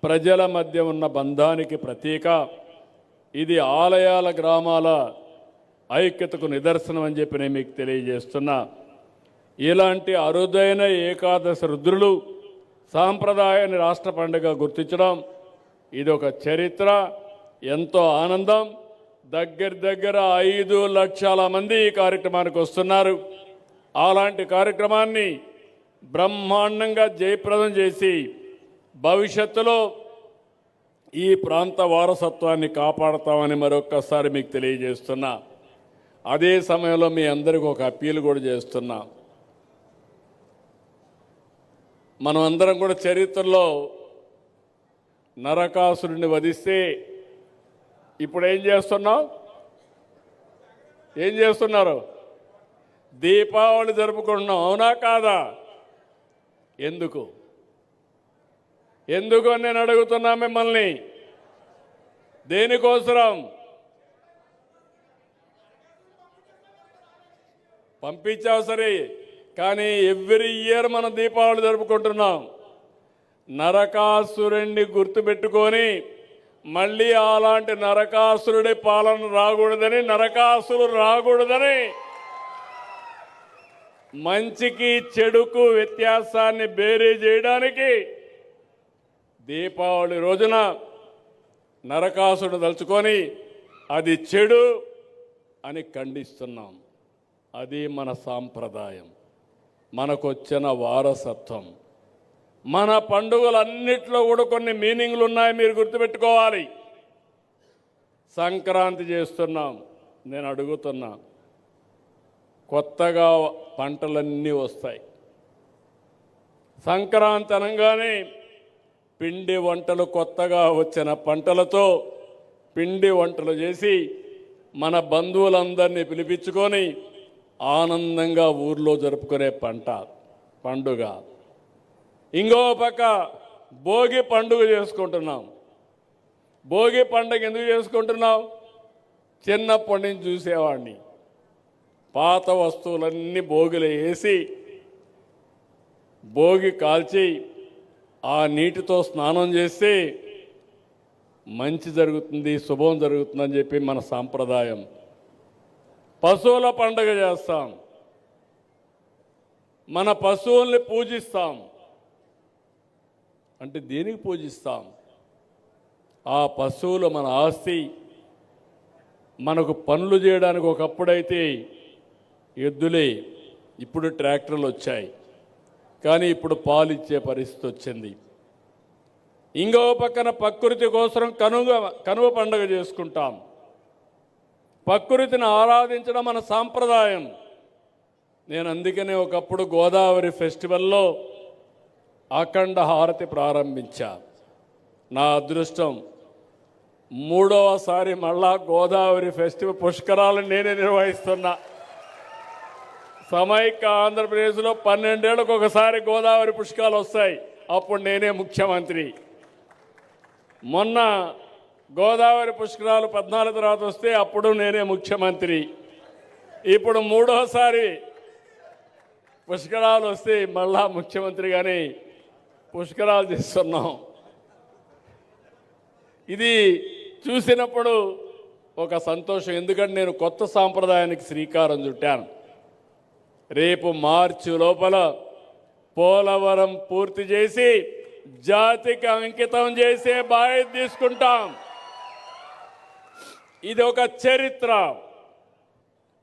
ప్రజల మధ్య ఉన్న బంధానికి ప్రతీక. ఇది ఆలయాల గ్రామాల ఐక్యతకు నిదర్శనం అని చెప్పి నేను మీకు తెలియజేస్తున్నా. ఇలాంటి అరుదైన ఏకాదశ రుద్రులు సాంప్రదాయాన్ని రాష్ట్ర పండుగ గుర్తించడం ఇది ఒక చరిత్ర, ఎంతో ఆనందం. దగ్గర 5 లక్షల మంది ఈ కార్యక్రమానికి వస్తున్నారు. అలాంటి కార్యక్రమాన్ని బ్రహ్మాండంగా జయప్రదం చేసి భవిష్యత్తులో ఈ ప్రాంత వారసత్వాన్ని కాపాడతామని మరొక్కసారి మీకు తెలియజేస్తున్నా. అదే సమయంలో మీ అందరికీ ఒక అప్పీల్ కూడా చేస్తున్నా. మనం అందరం కూడా చరిత్రలో నరకాసురుడిని వధిస్తే ఇప్పుడు ఏం చేస్తున్నారు? దీపావళి జరుపుకుంటున్నాం, అవునా కాదా? ఎందుకు అని నేను అడుగుతున్నా మిమ్మల్ని. దేనికోసరం పంపించావు సరే, కానీ ఎవ్రీ ఇయర్ మనం దీపావళి జరుపుకుంటున్నాం. నరకాసురుణ్ణి గుర్తుపెట్టుకొని మళ్ళీ అలాంటి నరకాసురుడి పాలన రాకూడదని, నరకాసురుడు రాకూడదని, మంచికి చెడుకు వ్యత్యాసాన్ని బేరీ చేయడానికి దీపావళి రోజున నరకాసురుడు తలుచుకొని అది చెడు అని ఖండిస్తున్నాం. అది మన సాంప్రదాయం, మనకొచ్చిన వారసత్వం. మన పండుగలన్నిట్లో కూడా కొన్ని మీనింగ్లు ఉన్నాయి, మీరు గుర్తుపెట్టుకోవాలి. సంక్రాంతి చేస్తున్నాం, నేను అడుగుతున్నా, కొత్తగా పంటలన్నీ వస్తాయి. సంక్రాంతి అనగానే పిండి వంటలు, కొత్తగా వచ్చిన పంటలతో పిండి వంటలు చేసి మన బంధువులందరినీ పిలిపించుకొని ఆనందంగా ఊర్లో జరుపుకునే పండుగ. ఇంకో పక్క భోగి పండుగ చేసుకుంటున్నాం. భోగి పండుగ ఎందుకు చేసుకుంటున్నాం? చిన్నప్పటి నుంచి చూసేవాడిని. పాత వస్తువులన్నీ భోగిలో వేసి భోగి కాల్చి ఆ నీటితో స్నానం చేస్తే మంచి జరుగుతుంది, శుభం జరుగుతుందని చెప్పి మన సాంప్రదాయం. పశువుల పండుగ చేస్తాం, మన పశువుల్ని పూజిస్తాం. అంటే దేనికి పూజిస్తాం? ఆ పశువులు మన ఆస్తి. మనకు పనులు చేయడానికి ఒకప్పుడైతే ఎద్దులే, ఇప్పుడు ట్రాక్టర్లు వచ్చాయి. కానీ ఇప్పుడు పాలు ఇచ్చే పరిస్థితి వచ్చింది. ఇంకో పక్కన ప్రకృతి కోసం కనుమ పండుగ చేసుకుంటాం. ప్రకృతిని ఆరాధించడం మన సాంప్రదాయం. నేను అందుకనే ఒకప్పుడు గోదావరి ఫెస్టివల్లో అఖండ హారతి ప్రారంభించా. నా అదృష్టం మూడవసారి మళ్ళా గోదావరి ఫెస్టివల్ పుష్కరాలను నేనే నిర్వహిస్తున్నా. సమైక్య ఆంధ్రప్రదేశ్లో 12 ఏళ్లకు ఒకసారి గోదావరి పుష్కరాలు వస్తాయి. అప్పుడు నేనే ముఖ్యమంత్రి. మొన్న గోదావరి పుష్కరాలు 14 తర్వాత వస్తే అప్పుడు నేనే ముఖ్యమంత్రి. ఇప్పుడు మూడోసారి పుష్కరాలు వస్తే మళ్ళా ముఖ్యమంత్రిగానే పుష్కరాలు చేస్తున్నాం. ఇది చూసినప్పుడు ఒక సంతోషం. ఎందుకంటే నేను కొత్త సాంప్రదాయానికి శ్రీకారం చుట్టాను. రేపు మార్చి లోపల పోలవరం పూర్తి చేసి జాతికి అంకితం చేసే బాధ్యత తీసుకుంటాం. ఇది ఒక చరిత్ర,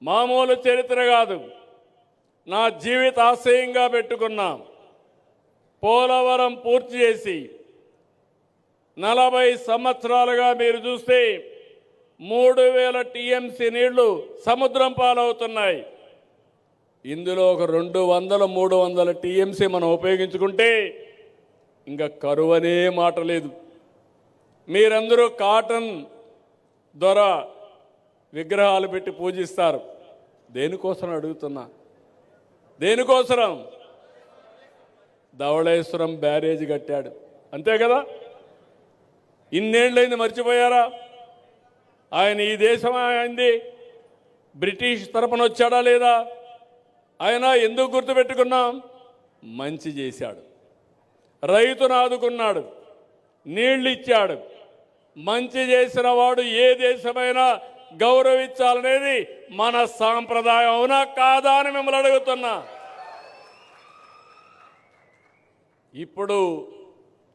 మామూలు చరిత్ర కాదు. నా జీవిత ఆశయంగా పెట్టుకున్నాం. పోలవరం పూర్తి చేసి 40 సంవత్సరాలుగా మీరు చూస్తే 3000 టీఎంసీ నీళ్లు సముద్రం పాలవుతున్నాయి. ఇందులో ఒక 200-300 టీఎంసీ మనం ఉపయోగించుకుంటే ఇంకా కరువనే మాట లేదు. మీరందరూ కాటన్ ద్వారా విగ్రహాలు పెట్టి పూజిస్తారు. దేనికోసం అడుగుతున్నా? దేనికోసం? ధవళేశ్వరం బ్యారేజ్ కట్టాడు, అంతే కదా? ఇన్నేళ్ళైంది, మర్చిపోయారా? ఆయన ఈ దేశం అయింది బ్రిటిష్ తరపున వచ్చాడా లేదా? ఆయన ఎందుకు గుర్తుపెట్టుకున్నాం? మంచి చేశాడు, రైతును ఆదుకున్నాడు, నీళ్లు ఇచ్చాడు. మంచి చేసిన వాడు ఏ దేశమైనా గౌరవించాలనేది మన సాంప్రదాయం. అవునా కాదా అని మిమ్మల్ని అడుగుతున్నా. ఇప్పుడు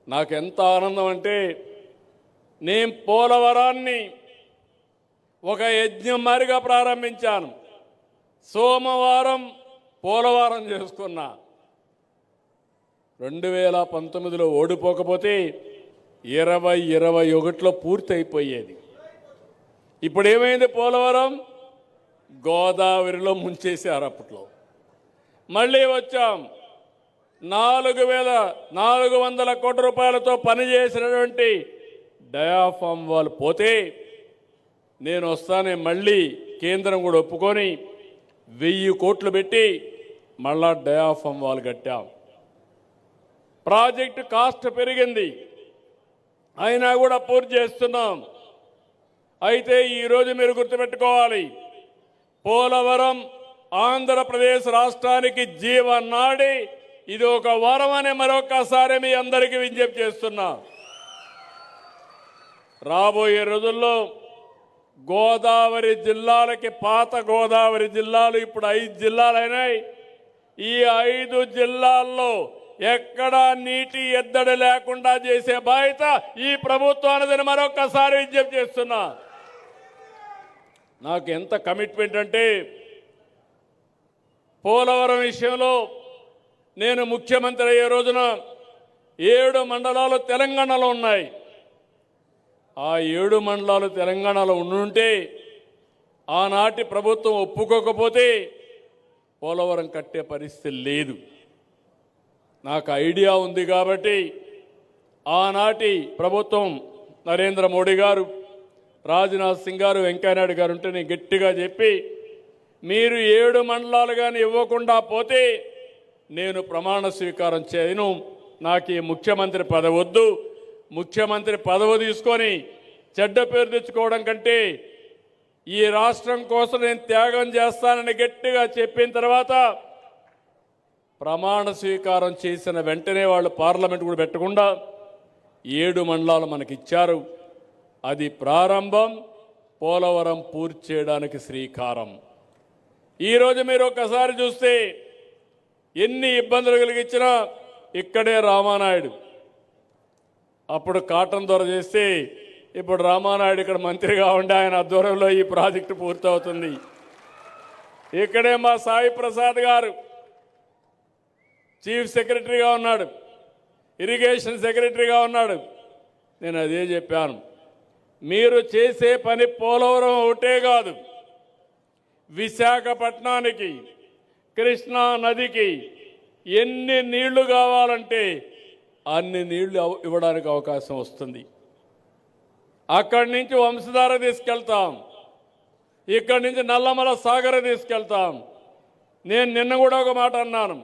నాకు ఎంత ఆనందం అంటే, నేను పోలవరాన్ని ఒక యజ్ఞం మారిగా ప్రారంభించాను. సోమవారం పోలవరం చేసుకున్నా. 2019లో ఓడిపోకపోతే 2021లో పూర్తి అయిపోయేది. ఇప్పుడు ఏమైంది? పోలవరం గోదావరిలో ముంచేశారు. అప్పట్లో మళ్ళీ వచ్చాం. 4,400 కోట్ల రూపాయలతో పనిచేసినటువంటి డయాఫామ్ వాళ్ళు పోతే నేను వస్తానే మళ్ళీ కేంద్రం కూడా ఒప్పుకొని 1000 కోట్లు పెట్టి మళ్ళా డయాఫామ్ వాళ్ళు కట్టాం. ప్రాజెక్టు కాస్ట్ పెరిగింది, అయినా కూడా పూర్తి చేస్తున్నాం. అయితే ఈరోజు మీరు గుర్తుపెట్టుకోవాలి, పోలవరం ఆంధ్రప్రదేశ్ రాష్ట్రానికి జీవనాడి. ఇది ఒక వరం అని మరొకసారి మీ అందరికీ విజ్ఞప్తి చేస్తున్నా. రాబోయే రోజుల్లో గోదావరి జిల్లాలకి, పాత గోదావరి జిల్లాలు ఇప్పుడు 5 జిల్లాలైనాయి. ఈ 5 జిల్లాల్లో ఎక్కడా నీటి ఎద్దడి లేకుండా చేసే బాధ్యత ఈ ప్రభుత్వానిదని మరొకసారి విజ్ఞప్తి చేస్తున్నా. నాకు ఎంత కమిట్మెంట్ అంటే, పోలవరం విషయంలో నేను ముఖ్యమంత్రి అయ్యే రోజున 7 మండలాలు తెలంగాణలో ఉన్నాయి. ఆ 7 మండలాలు తెలంగాణలో ఉండుంటే ఆనాటి ప్రభుత్వం ఒప్పుకోకపోతే పోలవరం కట్టే పరిస్థితి లేదు. నాకు ఐడియా ఉంది కాబట్టి ఆనాటి ప్రభుత్వం నరేంద్ర మోడీ గారు, రాజ్నాథ్ సింగ్ గారు, వెంకయ్యనాయుడు గారు ఉంటే నేను గట్టిగా చెప్పి, మీరు 7 మండలాలు కానీ ఇవ్వకుండా పోతే నేను ప్రమాణ స్వీకారం చేయను, నాకు ఈ ముఖ్యమంత్రి పదవి వద్దు, ముఖ్యమంత్రి పదవి తీసుకొని చెడ్డ పేరు తెచ్చుకోవడం కంటే ఈ రాష్ట్రం కోసం నేను త్యాగం చేస్తానని గట్టిగా చెప్పిన తర్వాత ప్రమాణ స్వీకారం చేసిన వెంటనే వాళ్ళు పార్లమెంట్ కూడా పెట్టకుండా 7 మండలాలు మనకిచ్చారు. అది ప్రారంభం. పోలవరం పూర్తి చేయడానికి శ్రీకారం. ఈరోజు మీరు ఒక్కసారి చూస్తే ఎన్ని ఇబ్బందులు కలిగించినా ఇక్కడే రామానాయుడు అప్పుడు కాటన్ ద్వారా చేస్తే ఇప్పుడు రామానాయుడు ఇక్కడ మంత్రిగా ఉండి ఆయన ఆధ్వర్యంలో ఈ ప్రాజెక్టు పూర్తవుతుంది. ఇక్కడే మా సాయి ప్రసాద్ గారు చీఫ్ సెక్రటరీగా ఉన్నాడు, ఇరిగేషన్ సెక్రటరీగా ఉన్నాడు. నేను అదే చెప్పాను, మీరు చేసే పని పోలవరం ఒకటే కాదు, విశాఖపట్నానికి కృష్ణా నదికి ఎన్ని నీళ్లు కావాలంటే అన్ని నీళ్లు ఇవ్వడానికి అవకాశం వస్తుంది. అక్కడి నుంచి వంశధార తీసుకెళ్తాం, ఇక్కడి నుంచి నల్లమల సాగర్ తీసుకెళ్తాం. నేను నిన్న కూడా ఒక మాట అన్నాను,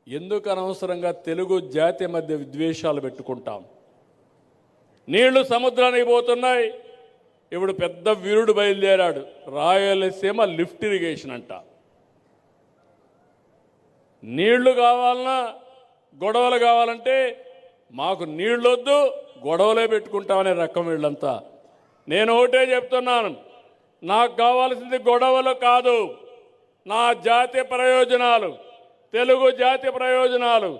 ఎందుకు అనవసరంగా తెలుగు జాతి మధ్య విద్వేషాలు పెట్టుకుంటాం? నీళ్లు సముద్రానికి పోతున్నాయి. ఇప్పుడు పెద్ద వీరుడు బయలుదేరాడు, రాయలసీమ లిఫ్ట్ ఇరిగేషన్ అంట. నీళ్లు కావాలన్నా గొడవలు కావాలంటే మాకు నీళ్ళొద్దు, గొడవలే పెట్టుకుంటామనే రకం వీళ్ళంతా. నేను ఒకటే చెప్తున్నాను, నాకు కావాల్సింది గొడవలు కాదు, నా జాతి ప్రయోజనాలు, తెలుగు జాతి ప్రయోజనాలు,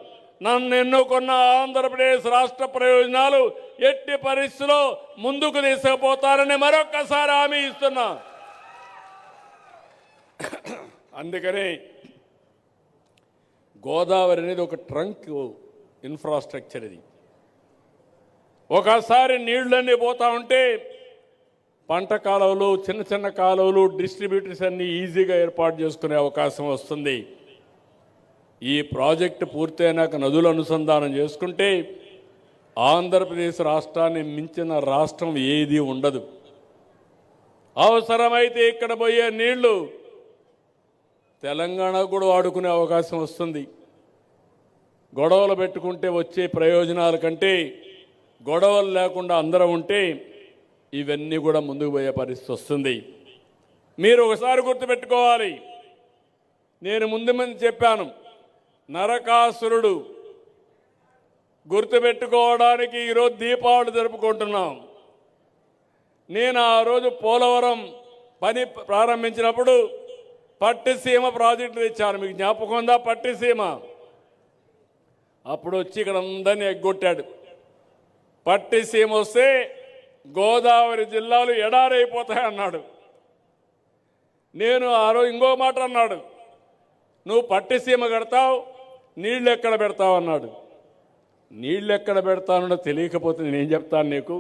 నన్ను ఎన్నుకున్న ఆంధ్రప్రదేశ్ రాష్ట్ర ప్రయోజనాలు ఎట్టి పరిస్థితిలో ముందుకు తీసుకుపోతారని మరొక్కసారి హామీ ఇస్తున్నా. అందుకని గోదావరి అనేది ఒక ట్రంక్ ఇన్ఫ్రాస్ట్రక్చర్. ఇది ఒకసారి నీళ్ళన్నీ పోతా ఉంటే పంట కాలువలు, చిన్న చిన్న కాలువలు, డిస్ట్రిబ్యూటర్స్ అన్నీ ఈజీగా ఏర్పాటు చేసుకునే అవకాశం వస్తుంది. ఈ ప్రాజెక్టు పూర్తయినాక నదులు అనుసంధానం చేసుకుంటే ఆంధ్రప్రదేశ్ రాష్ట్రాన్ని మించిన రాష్ట్రం ఏది ఉండదు. అవసరమైతే ఇక్కడ పోయే నీళ్లు తెలంగాణ కూడా వాడుకునే అవకాశం వస్తుంది. గొడవలు పెట్టుకుంటే వచ్చే ప్రయోజనాల కంటే గొడవలు లేకుండా అందరం ఉంటే ఇవన్నీ కూడా ముందుకు పోయే పరిస్థితి వస్తుంది. మీరు ఒకసారి గుర్తుపెట్టుకోవాలి, నేను ముందు చెప్పాను, నరకాసురుడు గుర్తుపెట్టుకోవడానికి ఈరోజు దీపావళి జరుపుకుంటున్నాం. నేను ఆ రోజు పోలవరం పని ప్రారంభించినప్పుడు పట్టిసీమ ప్రాజెక్టు తెచ్చాను, మీకు జ్ఞాపకం ఉందా? పట్టిసీమ అప్పుడు వచ్చి ఇక్కడ అందరినీ ఎగ్గొట్టాడు. పట్టిసీమ వస్తే గోదావరి జిల్లాలు ఎడారైపోతాయన్నాడు. నేను ఆ రోజు ఇంకో మాట అన్నాడు, నువ్వు పట్టిసీమ కడతావు, నీళ్ళు ఎక్కడ పెడతావు అన్నాడు. నీళ్ళు ఎక్కడ పెడతానో తెలియకపోతే నేనేం చెప్తాను నీకు?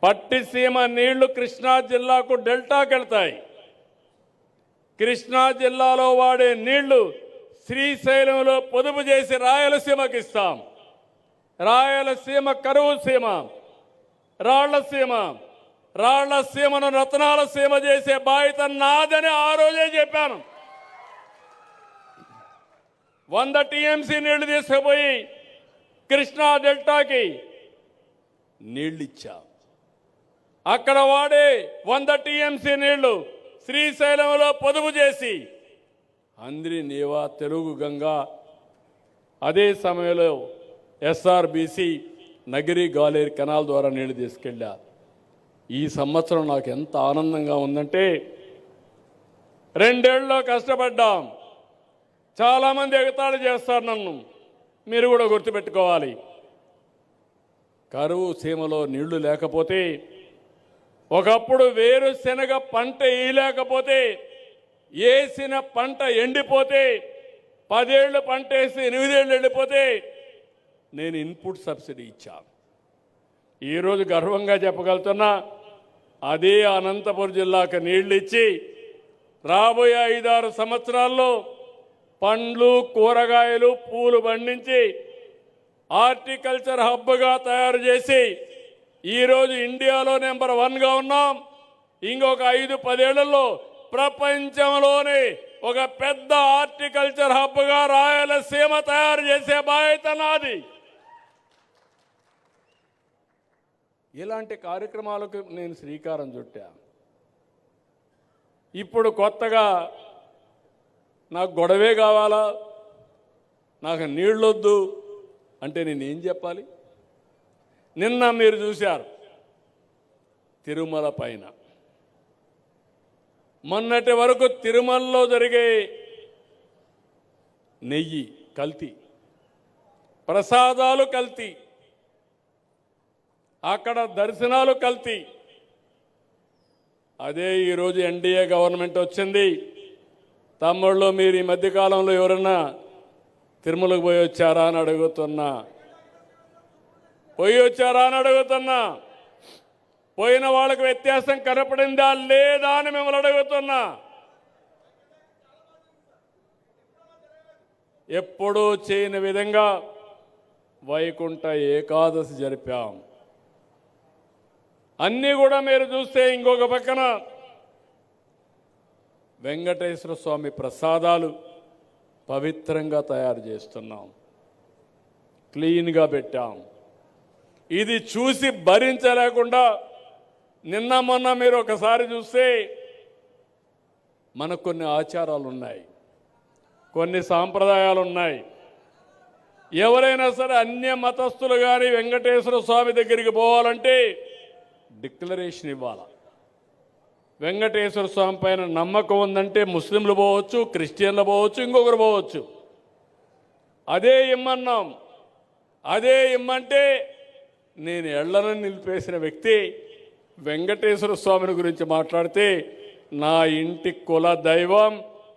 పట్టిసీమ నీళ్లు కృష్ణా జిల్లాకు డెల్టాకి వెళ్తాయి. కృష్ణా జిల్లాలో వాడే నీళ్లు శ్రీశైలంలో పొదుపు చేసి రాయలసీమకి ఇస్తాం. రాయలసీమ కరువు సీమ, రాళ్లసీమను రత్నాల సీమ చేసే బాధ్యత నాదని ఆ రోజే చెప్పాను. 100 టీఎంసీ నీళ్లు తీసుకుపోయి కృష్ణా డెల్టాకి నీళ్ళిచ్చా. అక్కడ వాడే 100 టీఎంసీ నీళ్లు శ్రీశైలంలో పొదుపు చేసి అంద్రి నీవా, తెలుగు గంగా, అదే సమయంలో ఎస్ఆర్బీసీ నగిరి గాలేరు కెనాల్ ద్వారా నీళ్లు తీసుకెళ్ళా. ఈ సంవత్సరం నాకు ఎంత ఆనందంగా ఉందంటే, 2 ఏళ్లలో కష్టపడ్డాం. చాలామంది ఎగతాళి చేస్తారు నన్ను, మీరు కూడా గుర్తుపెట్టుకోవాలి. కరువు సీమలో నీళ్లు లేకపోతే, ఒకప్పుడు వేరుశెనగ పంట వేయలేకపోతే, వేసిన పంట ఎండిపోతే, 10 ఏళ్ళు పంట వేసి 8 ఏళ్ళు ఎండిపోతే నేను ఇన్పుట్ సబ్సిడీ ఇచ్చాను. ఈరోజు గర్వంగా చెప్పగలుగుతున్నా, అదే అనంతపురం జిల్లాకు నీళ్లు ఇచ్చి రాబోయే 5-6 సంవత్సరాల్లో పండ్లు, కూరగాయలు, పూలు పండించి హార్టికల్చర్ హబ్గా తయారు చేసి ఈరోజు ఇండియాలో నెంబర్ 1గా ఉన్నాం. ఇంకొక 5-10 ఏళ్లలో ప్రపంచంలోనే ఒక పెద్ద హార్టికల్చర్ హబ్గా రాయలసీమ తయారు చేసే బాధ్యత నాది. ఇలాంటి కార్యక్రమాలకు నేను శ్రీకారం చుట్టా. ఇప్పుడు కొత్తగా నాకు గొడవే కావాలా, నాకు నీళ్ళొద్దు అంటే నేనేం చెప్పాలి? నిన్న మీరు చూశారు తిరుమల పైన, మొన్నటి వరకు తిరుమలలో జరిగే నెయ్యి కల్తీ, ప్రసాదాలు కల్తీ, అక్కడ దర్శనాలు కల్తీ. అదే ఈరోజు ఎన్డీఏ గవర్నమెంట్ వచ్చింది. తమ్ముళ్ళు, మీరు ఈ మధ్యకాలంలో ఎవరన్నా తిరుమలకు పోయి వచ్చారా అని అడుగుతున్నా. పోయిన వాళ్ళకి వ్యత్యాసం కనపడిందా లేదా అని మిమ్మల్ని అడుగుతున్నా. ఎప్పుడూ చేయని విధంగా వైకుంఠ ఏకాదశి జరిపాం. అన్నీ కూడా మీరు చూస్తే ఇంకొక పక్కన వెంకటేశ్వర స్వామి ప్రసాదాలు పవిత్రంగా తయారు చేస్తున్నాం, క్లీన్గా పెట్టాం. ఇది చూసి భరించలేకుండా నిన్న మొన్న మీరు ఒకసారి చూస్తే మనకు కొన్ని ఆచారాలు ఉన్నాయి, కొన్ని సాంప్రదాయాలు ఉన్నాయి. ఎవరైనా సరే అన్య మతస్థులు కానీ వెంకటేశ్వర స్వామి దగ్గరికి పోవాలంటే డిక్లరేషన్ ఇవ్వాలి. వెంకటేశ్వర స్వామి పైన నమ్మకం ఉందంటే ముస్లింలు పోవచ్చు, క్రిస్టియన్లు పోవచ్చు, ఇంకొకరు పోవచ్చు. అదే ఇమ్మన్నాం. అదే ఇమ్మంటే నేను ఎళ్లనని నిలిపేసిన వ్యక్తి వెంకటేశ్వర స్వామిని గురించి మాట్లాడితే నా ఇంటి కుల దైవం,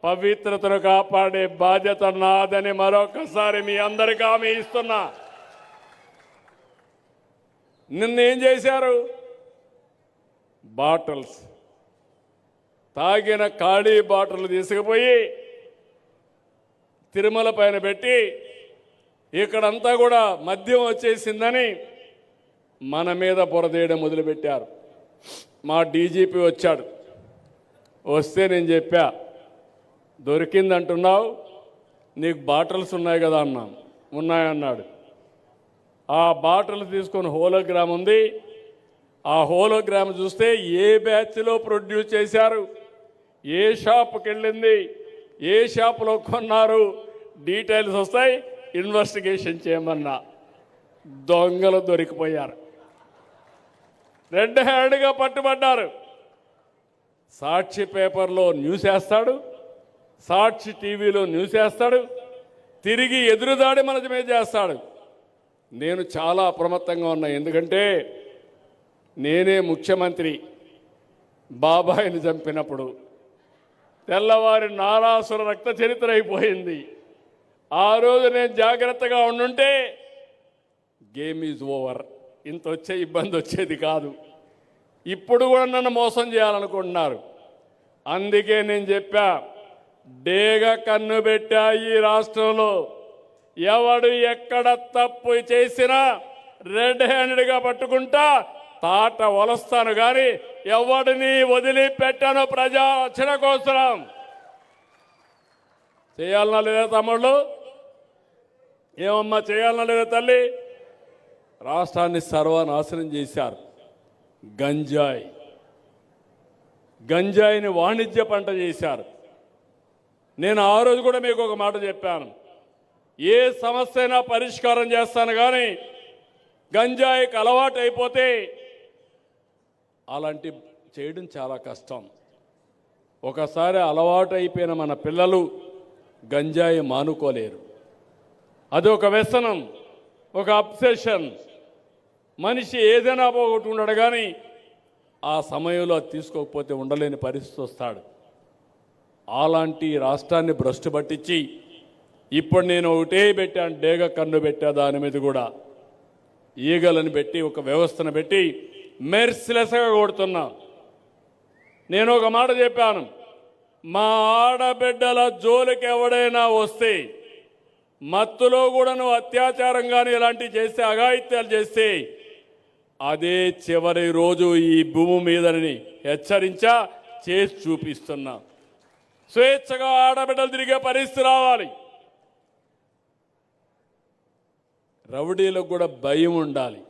పవిత్రతను కాపాడే బాధ్యత నాదని మరొకసారి మీ అందరికీ హామీ ఇస్తున్నా. నిన్నేం చేశారు? బాటిల్స్, తాగిన ఖాళీ బాటిల్ తీసుకుపోయి తిరుమల పైన పెట్టి ఇక్కడంతా కూడా మద్యం వచ్చేసిందని మన మీద బురదేయడం మొదలుపెట్టారు. మా డీజీపీ వచ్చాడు. వస్తే నేను చెప్పా, దొరికిందంటున్నావు, నీకు బాటిల్స్ ఉన్నాయి కదా అన్నా. ఉన్నాయన్నాడు. ఆ బాటిల్స్ తీసుకొని హోలోగ్రామ్ ఉంది. ఆ హోలోగ్రామ్ చూస్తే ఏ బ్యాచ్లో ప్రొడ్యూస్ చేశారు, ఏ షాప్కి వెళ్ళింది, ఏ షాపులో కొన్నారు, డీటెయిల్స్ వస్తాయి. ఇన్వెస్టిగేషన్ చేయమన్నా. దొంగలు దొరికిపోయారు, రెడ్ హ్యాండ్గా పట్టుబడ్డారు. సాక్షి పేపర్లో న్యూస్ వేస్తాడు, సాక్షి టీవీలో న్యూస్ వేస్తాడు, తిరిగి ఎదురుదాడి మన మీద చేస్తాడు. నేను చాలా అప్రమత్తంగా ఉన్నా. ఎందుకంటే నేనే ముఖ్యమంత్రి బాబాయిని చంపినప్పుడు తెల్లవారి నారాసుర రక్త చరిత్ర అయిపోయింది. ఆ రోజు నేను జాగ్రత్తగా ఉండుంటే గేమ్ ఈజ్ ఓవర్, ఇంత వచ్చే ఇబ్బంది వచ్చేది కాదు. ఇప్పుడు కూడా నన్ను మోసం చేయాలనుకుంటున్నారు. అందుకే నేను చెప్పా, డేగ కన్ను పెట్టా ఈ రాష్ట్రంలో. ఎవడు ఎక్కడ తప్పు చేసినా రెడ్ హ్యాండెడ్గా పట్టుకుంటా, తాట వలస్తాను కానీ ఎవడిని వదిలిపెట్టాను. ప్రజా రక్షణ కోసం చేయాలన్నా లేదా తమ్ముళ్ళు? ఏమమ్మా చేయాలన్నా లేదా తల్లి? రాష్ట్రాన్ని సర్వనాశనం చేశారు. గంజాయిని వాణిజ్య పంట చేశారు. నేను ఆ రోజు కూడా మీకు ఒక మాట చెప్పాను, ఏ సమస్య అయినా పరిష్కారం చేస్తాను కానీ గంజాయికి అలవాటు అయిపోతే అలాంటి చేయడం చాలా కష్టం. ఒకసారి అలవాటు అయిపోయిన మన పిల్లలు గంజాయి మానుకోలేరు. అది ఒక వ్యసనం, ఒక అబ్సెషన్. మనిషి ఏదైనా పోగొట్టుకున్నాడు కానీ ఆ సమయంలో అది తీసుకోకపోతే ఉండలేని పరిస్థితి వస్తాడు. అలాంటి రాష్ట్రాన్ని భ్రష్టు పట్టించి ఇప్పుడు నేను ఒకటే పెట్టాను, డేగ కన్ను పెట్టా. దాని మీద కూడా ఈగలను పెట్టి ఒక వ్యవస్థను పెట్టి మెర్సిలెస్గా కొడుతున్నా. నేను ఒక మాట చెప్పాను, మా ఆడబిడ్డల జోలికి ఎవడైనా వస్తే, మత్తులో కూడా నువ్వు అత్యాచారం కానీ ఇలాంటివి చేస్తే, అఘాయిత్యాలు చేస్తే అదే చివరి రోజు ఈ భూమి మీదని హెచ్చరించా, చేసి చూపిస్తున్నా. స్వేచ్ఛగా ఆడబిడ్డలు తిరిగే పరిస్థితి రావాలి. రౌడీలకు కూడా భయం ఉండాలి.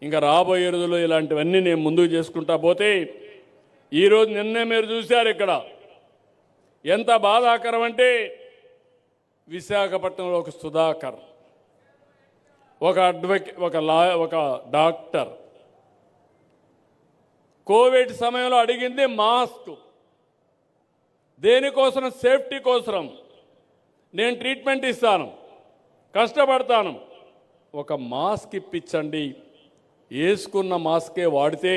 ఇంకా రాబోయే రోజుల్లో ఇలాంటివన్నీ నేను ముందుకు చేసుకుంటా పోతే, ఈరోజు నిన్నే మీరు చూశారు ఇక్కడ ఎంత బాధాకరం అంటే, విశాఖపట్నంలో ఒక సుధాకర్, ఒక అడ్వకేట్, ఒక డాక్టర్ కోవిడ్ సమయంలో అడిగింది మాస్క్. దేనికోసం? సేఫ్టీ కోసం. నేను ట్రీట్మెంట్ ఇస్తాను, కష్టపడతాను, ఒక మాస్క్ ఇప్పించండి, వేసుకున్న మాస్కే వాడితే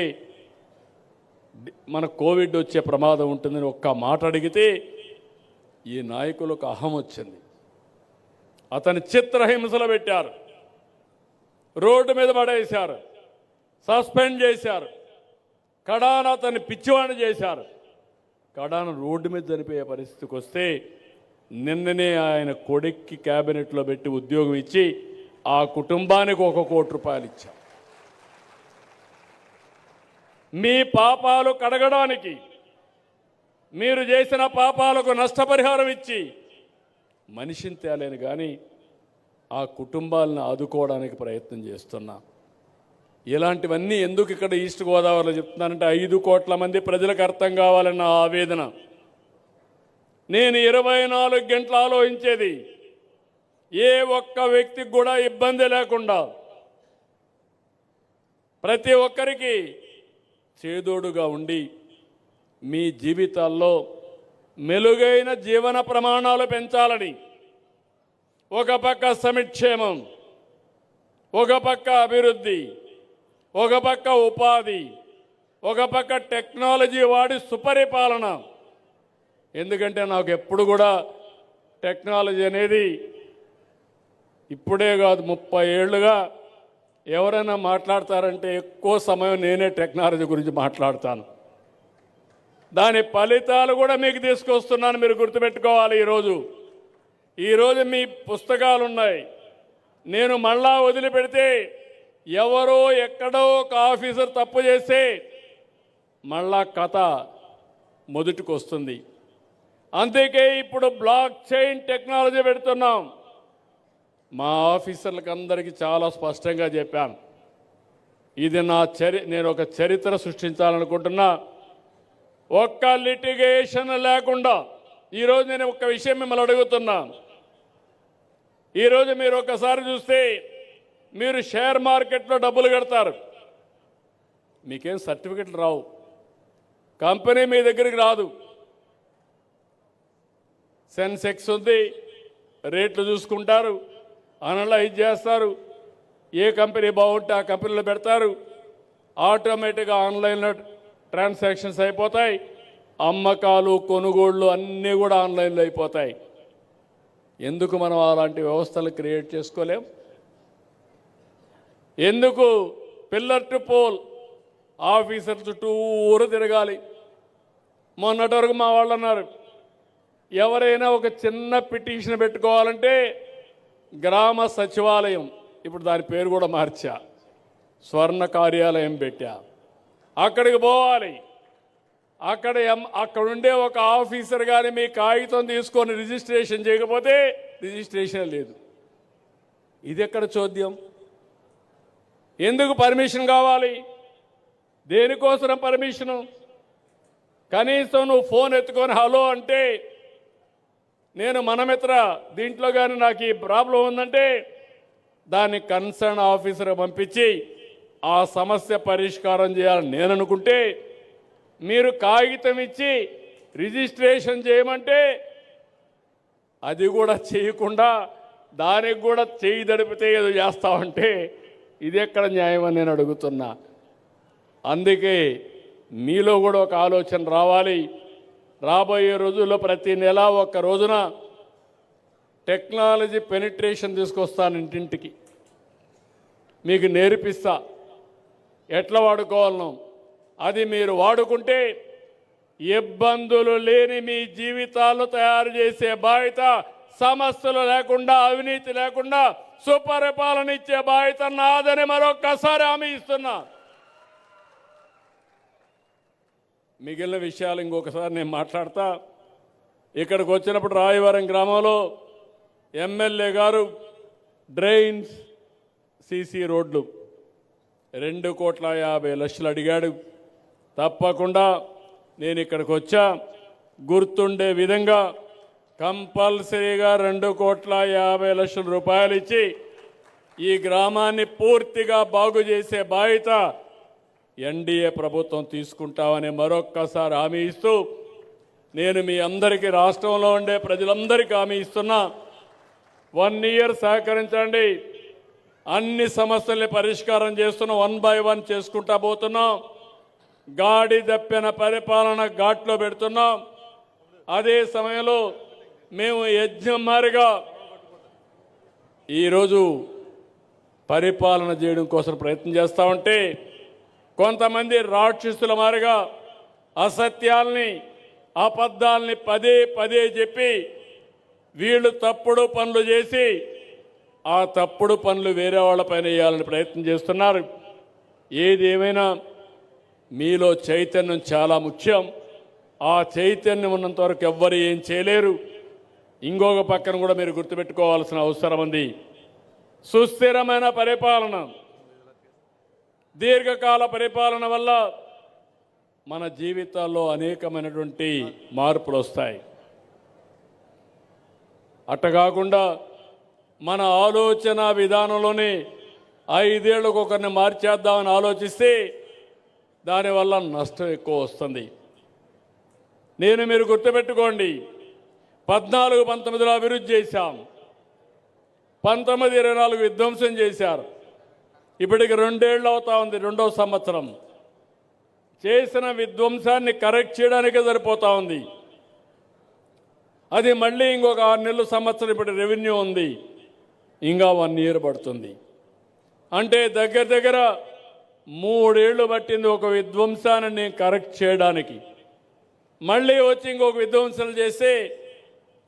మన కోవిడ్ వచ్చే ప్రమాదం ఉంటుందని ఒక్క మాట అడిగితే ఈ నాయకులకు అహం వచ్చింది. అతని చిత్రహింసలు పెట్టారు, రోడ్డు మీద పడేశారు, సస్పెండ్ చేశారు, కడాన అతన్ని పిచ్చివాణి చేశారు. కడాన రోడ్డు మీద చనిపోయే పరిస్థితికి వస్తే నిన్ననే ఆయన కొడుక్కి క్యాబినెట్లో పెట్టి ఉద్యోగం ఇచ్చి ఆ కుటుంబానికి ₹1 కోటి ఇచ్చాం. మీ పాపాలు కడగడానికి, మీరు చేసిన పాపాలకు నష్టపరిహారం ఇచ్చి మనిషిని తేలేను కానీ ఆ కుటుంబాలను ఆదుకోవడానికి ప్రయత్నం చేస్తున్నా. ఇలాంటివన్నీ ఎందుకు ఇక్కడ ఈస్ట్ గోదావరిలో చెప్తున్నానంటే 5 కోట్ల మంది ప్రజలకు అర్థం కావాలన్న ఆవేదన. నేను 24 గంటలు ఆలోచించేది ఏ ఒక్క వ్యక్తికి కూడా ఇబ్బంది లేకుండా ప్రతి ఒక్కరికి చేదోడుగా ఉండి మీ జీవితాల్లో మెలుగైన జీవన ప్రమాణాలు పెంచాలని ఒక పక్క సంక్షేమం, ఒక పక్క అభివృద్ధి, ఒక పక్క ఉపాధి, ఒక పక్క టెక్నాలజీ వాడి సుపరిపాలన. ఎందుకంటే నాకు ఎప్పుడు కూడా టెక్నాలజీ అనేది ఇప్పుడే కాదు 30 ఏళ్ళుగా ఎవరైనా మాట్లాడతారంటే ఎక్కువ సమయం నేనే టెక్నాలజీ గురించి మాట్లాడతాను. దాని ఫలితాలు కూడా మీకు తీసుకొస్తున్నాను, మీరు గుర్తుపెట్టుకోవాలి. ఈరోజు మీ పుస్తకాలు ఉన్నాయి. నేను మళ్ళా వదిలిపెడితే ఎవరో ఎక్కడో ఒక ఆఫీసర్ తప్పు చేస్తే మళ్ళా కథ మొదటికి వస్తుంది. అందుకే ఇప్పుడు బ్లాక్ చైన్ టెక్నాలజీ పెడుతున్నాం. మా ఆఫీసర్లకు అందరికీ చాలా స్పష్టంగా చెప్పాను, ఇది నేను ఒక చరిత్ర సృష్టించాలనుకుంటున్నా. ఒక్క లిటిగేషన్ లేకుండా ఈరోజు నేను ఒక విషయం మిమ్మల్ని అడుగుతున్నా. ఈరోజు మీరు ఒకసారి చూస్తే మీరు షేర్ మార్కెట్లో డబ్బులు కడతారు, మీకేం సర్టిఫికెట్లు రావు, కంపెనీ మీ దగ్గరికి రాదు. సెన్సెక్స్ ఉంది, రేట్లు చూసుకుంటారు, అనలైజ్ చేస్తారు, ఏ కంపెనీ బాగుంటే ఆ కంపెనీలో పెడతారు, ఆటోమేటిక్గా ఆన్లైన్లో ట్రాన్సాక్షన్స్ అయిపోతాయి, అమ్మకాలు కొనుగోళ్లు అన్నీ కూడా ఆన్లైన్లో అయిపోతాయి. ఎందుకు మనం అలాంటి వ్యవస్థలు క్రియేట్ చేసుకోలేం? ఎందుకు పిల్లర్ టు పోల్ ఆఫీసర్ చుట్టూరు తిరగాలి? మొన్నటి వరకు మా వాళ్ళు అన్నారు, ఎవరైనా ఒక చిన్న పిటిషన్ పెట్టుకోవాలంటే గ్రామ సచివాలయం, ఇప్పుడు దాని పేరు కూడా మార్చా, స్వర్ణ కార్యాలయం పెట్టా, అక్కడికి పోవాలి. అక్కడుండే ఒక ఆఫీసర్ కానీ మీ కాగితం తీసుకొని రిజిస్ట్రేషన్ చేయకపోతే రిజిస్ట్రేషన్ లేదు. ఇది ఎక్కడ చోద్యం? ఎందుకు పర్మిషన్ కావాలి? దేనికోసం పర్మిషను? కనీసం నువ్వు ఫోన్ ఎత్తుకొని హలో అంటే, నేను మనమిత్ర దీంట్లో కానీ నాకు ఈ ప్రాబ్లం ఉందంటే దాన్ని కన్సర్న్ ఆఫీసర్ పంపించి ఆ సమస్య పరిష్కారం చేయాలని నేను అనుకుంటే, మీరు కాగితం ఇచ్చి రిజిస్ట్రేషన్ చేయమంటే అది కూడా చేయకుండా దానికి కూడా చేయి దడిపితే ఏదో చేస్తామంటే ఇది ఎక్కడ న్యాయం అని నేను అడుగుతున్నా. అందుకే మీలో కూడా ఒక ఆలోచన రావాలి. రాబోయే రోజుల్లో ప్రతి నెల ఒక్క రోజున టెక్నాలజీ పెనిట్రేషన్ తీసుకొస్తాను, ఇంటింటికి మీకు నేర్పిస్తా ఎట్లా వాడుకోవాలను. అది మీరు వాడుకుంటే ఇబ్బందులు లేని మీ జీవితాలు తయారు చేసే బాధ్యత, సమస్యలు లేకుండా అవినీతి లేకుండా సుపరిపాలన ఇచ్చే బాధ్యత నాదని మరొక్కసారి హామీ ఇస్తున్నా. మిగిలిన విషయాలు ఇంకొకసారి నేను మాట్లాడతా. ఇక్కడికి వచ్చినప్పుడు రాయవరం గ్రామంలో ఎమ్మెల్యే గారు డ్రైన్స్, సీసీ రోడ్లు 2,50,00,000 అడిగాడు. తప్పకుండా నేను ఇక్కడికి వచ్చా, గుర్తుండే విధంగా కంపల్సరీగా ₹2,50,00,000 ఇచ్చి ఈ గ్రామాన్ని పూర్తిగా బాగు చేసే బాధ్యత ఎన్డీఏ ప్రభుత్వం తీసుకుంటామని మరొక్కసారి హామీ ఇస్తూ, నేను మీ అందరికీ, రాష్ట్రంలో ఉండే ప్రజలందరికీ హామీ ఇస్తున్నా, 1 ఇయర్ సహకరించండి. అన్ని సమస్యల్ని పరిష్కారం చేస్తున్నాం, 1 by 1 చేసుకుంటా పోతున్నాం. గాడి తప్పిన పరిపాలన ఘాట్లో పెడుతున్నాం. అదే సమయంలో మేము యజ్ఞం మారిగా ఈరోజు పరిపాలన చేయడం కోసం ప్రయత్నం చేస్తూ ఉంటే కొంతమంది రాక్షసుల మారిగా అసత్యాల్ని అబద్ధాల్ని పదే పదే చెప్పి వీళ్ళు తప్పుడు పనులు చేసి ఆ తప్పుడు పనులు వేరే వాళ్ళపైన వేయాలని ప్రయత్నం చేస్తున్నారు. ఏది ఏమైనా మీలో చైతన్యం చాలా ముఖ్యం. ఆ చైతన్యం ఉన్నంత వరకు ఎవ్వరు ఏం చేయలేరు. ఇంకొక పక్కన కూడా మీరు గుర్తుపెట్టుకోవాల్సిన అవసరం ఉంది. సుస్థిరమైన పరిపాలన, దీర్ఘకాల పరిపాలన వల్ల మన జీవితాల్లో అనేకమైనటువంటి మార్పులు వస్తాయి. అట్ట కాకుండా మన ఆలోచన విధానంలోనే 5 ఏళ్లకు ఒకరిని మార్చేద్దామని ఆలోచిస్తే దానివల్ల నష్టం ఎక్కువ వస్తుంది. మీరు గుర్తుపెట్టుకోండి, 14-19లో అభివృద్ధి చేశాం, 19-24 విధ్వంసం చేశారు. ఇప్పటికి 2 ఏళ్ళు అవుతా ఉంది, 2వ సంవత్సరం. చేసిన విధ్వంసాన్ని కరెక్ట్ చేయడానికే సరిపోతా ఉంది. అది మళ్ళీ ఇంకొక 6 నెలలు సంవత్సరం ఇప్పుడు రెవెన్యూ ఉంది, ఇంకా 1 ఇయర్ పడుతుంది. అంటే దగ్గర దగ్గర 3 ఏళ్ళు పట్టింది ఒక విధ్వంసాన్ని కరెక్ట్ చేయడానికి. మళ్ళీ వచ్చి ఇంకొక విధ్వంసాలు చేస్తే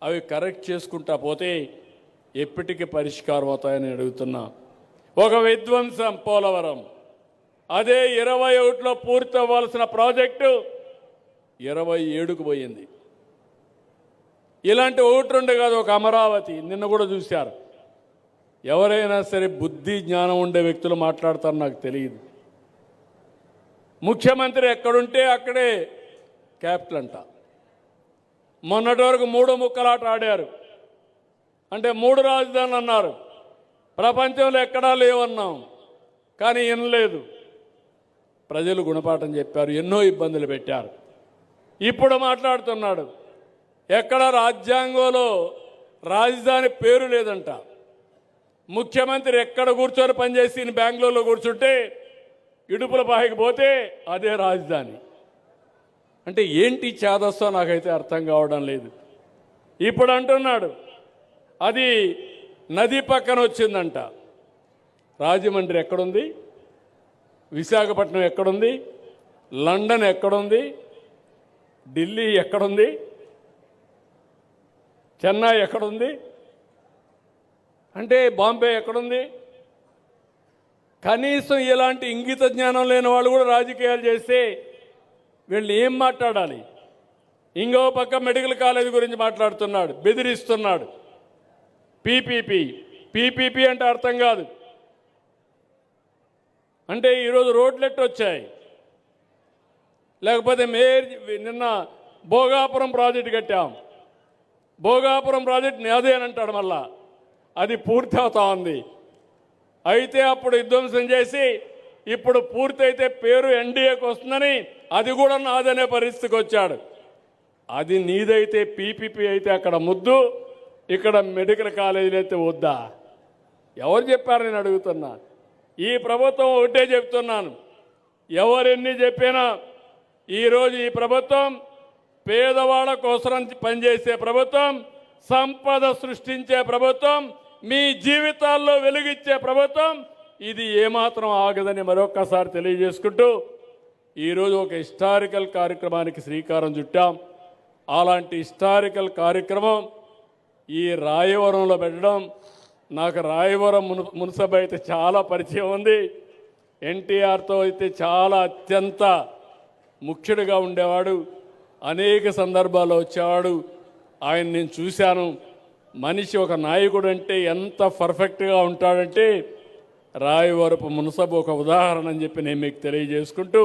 అవి కరెక్ట్ చేసుకుంటా పోతే ఎప్పటికీ పరిష్కారం అవుతాయని అడుగుతున్నా. ఒక విధ్వంసం పోలవరం, అదే 21లో పూర్తి అవ్వాల్సిన ప్రాజెక్టు 27కు పోయింది. ఇలాంటి 1-2 కాదు, ఒక అమరావతి నిన్న కూడా చూశారు. ఎవరైనా సరే బుద్ధి జ్ఞానం ఉండే వ్యక్తులు మాట్లాడతారు నాకు తెలియదు. ముఖ్యమంత్రి ఎక్కడుంటే అక్కడే క్యాపిటల్ అంట. మొన్నటి వరకు 3 ముక్కలాట ఆడారు. అంటే 3 రాజధానులు అన్నారు. ప్రపంచంలో ఎక్కడా లేవన్నాం, కానీ వినలేదు. ప్రజలు గుణపాఠం చెప్పారు, ఎన్నో ఇబ్బందులు పెట్టారు. ఇప్పుడు మాట్లాడుతున్నాడు, ఎక్కడ రాజ్యాంగంలో రాజధాని పేరు లేదంట. ముఖ్యమంత్రి ఎక్కడ కూర్చొని పనిచేసి బెంగళూరులో కూర్చుంటే ఇడుపుల పాయకి పోతే అదే రాజధాని. అంటే ఏంటి చేదస్తో నాకైతే అర్థం కావడం లేదు. ఇప్పుడు అంటున్నాడు అది నది పక్కన వచ్చిందంట. రాజమండ్రి ఎక్కడుంది? విశాఖపట్నం ఎక్కడుంది? లండన్ ఎక్కడుంది? ఢిల్లీ ఎక్కడుంది? చెన్నై ఎక్కడుంది? అంటే బాంబే ఎక్కడుంది? కనీసం ఇలాంటి ఇంగిత జ్ఞానం లేని వాళ్ళు కూడా రాజకీయాలు చేస్తే వీళ్ళు ఏం మాట్లాడాలి? ఇంకో పక్క మెడికల్ కాలేజ్ గురించి మాట్లాడుతున్నాడు, బెదిరిస్తున్నాడు. పీపీపీ అంటే అర్థం కాదు. అంటే ఈరోజు రోడ్లెట్ వచ్చాయి, లేకపోతే నిన్న భోగాపురం ప్రాజెక్టు కట్టాం, భోగాపురం ప్రాజెక్టు అదేనంటాడు. మళ్ళా అది పూర్తి అవుతా ఉంది. అయితే అప్పుడు విధ్వంసం చేసి ఇప్పుడు పూర్తయితే పేరు ఎన్డీఏకి వస్తుందని అది కూడా నాదనే పరిస్థితికి వచ్చాడు. అది నీదైతే పీపీపీ అయితే అక్కడ ముద్దు, ఇక్కడ మెడికల్ కాలేజీలు అయితే వద్దా? ఎవరు చెప్పారు? నేను అడుగుతున్నా. ఈ ప్రభుత్వం ఒకటే చెప్తున్నాను, ఎవరెన్ని చెప్పినా ఈరోజు ఈ ప్రభుత్వం పేదవాళ్ళ కోసం పనిచేసే ప్రభుత్వం, సంపద సృష్టించే ప్రభుత్వం, మీ జీవితాల్లో వెలుగిచ్చే ప్రభుత్వం. ఇది ఏమాత్రం ఆగదని మరొక్కసారి తెలియజేసుకుంటూ ఈరోజు ఒక హిస్టారికల్ కార్యక్రమానికి శ్రీకారం చుట్టాం. అలాంటి హిస్టారికల్ కార్యక్రమం ఈ రాయవరంలో పెట్టడం. నాకు రాయవరం మున్సబ్ అయితే చాలా పరిచయం ఉంది. ఎన్టీఆర్తో అయితే చాలా అత్యంత ముఖ్యుడిగా ఉండేవాడు, అనేక సందర్భాల్లో వచ్చేవాడు. ఆయన నేను చూశాను. మనిషి ఒక నాయకుడు అంటే ఎంత పర్ఫెక్ట్గా ఉంటాడంటే రాయవరపు మున్సబ్ ఒక ఉదాహరణ అని చెప్పి నేను మీకు తెలియజేసుకుంటూ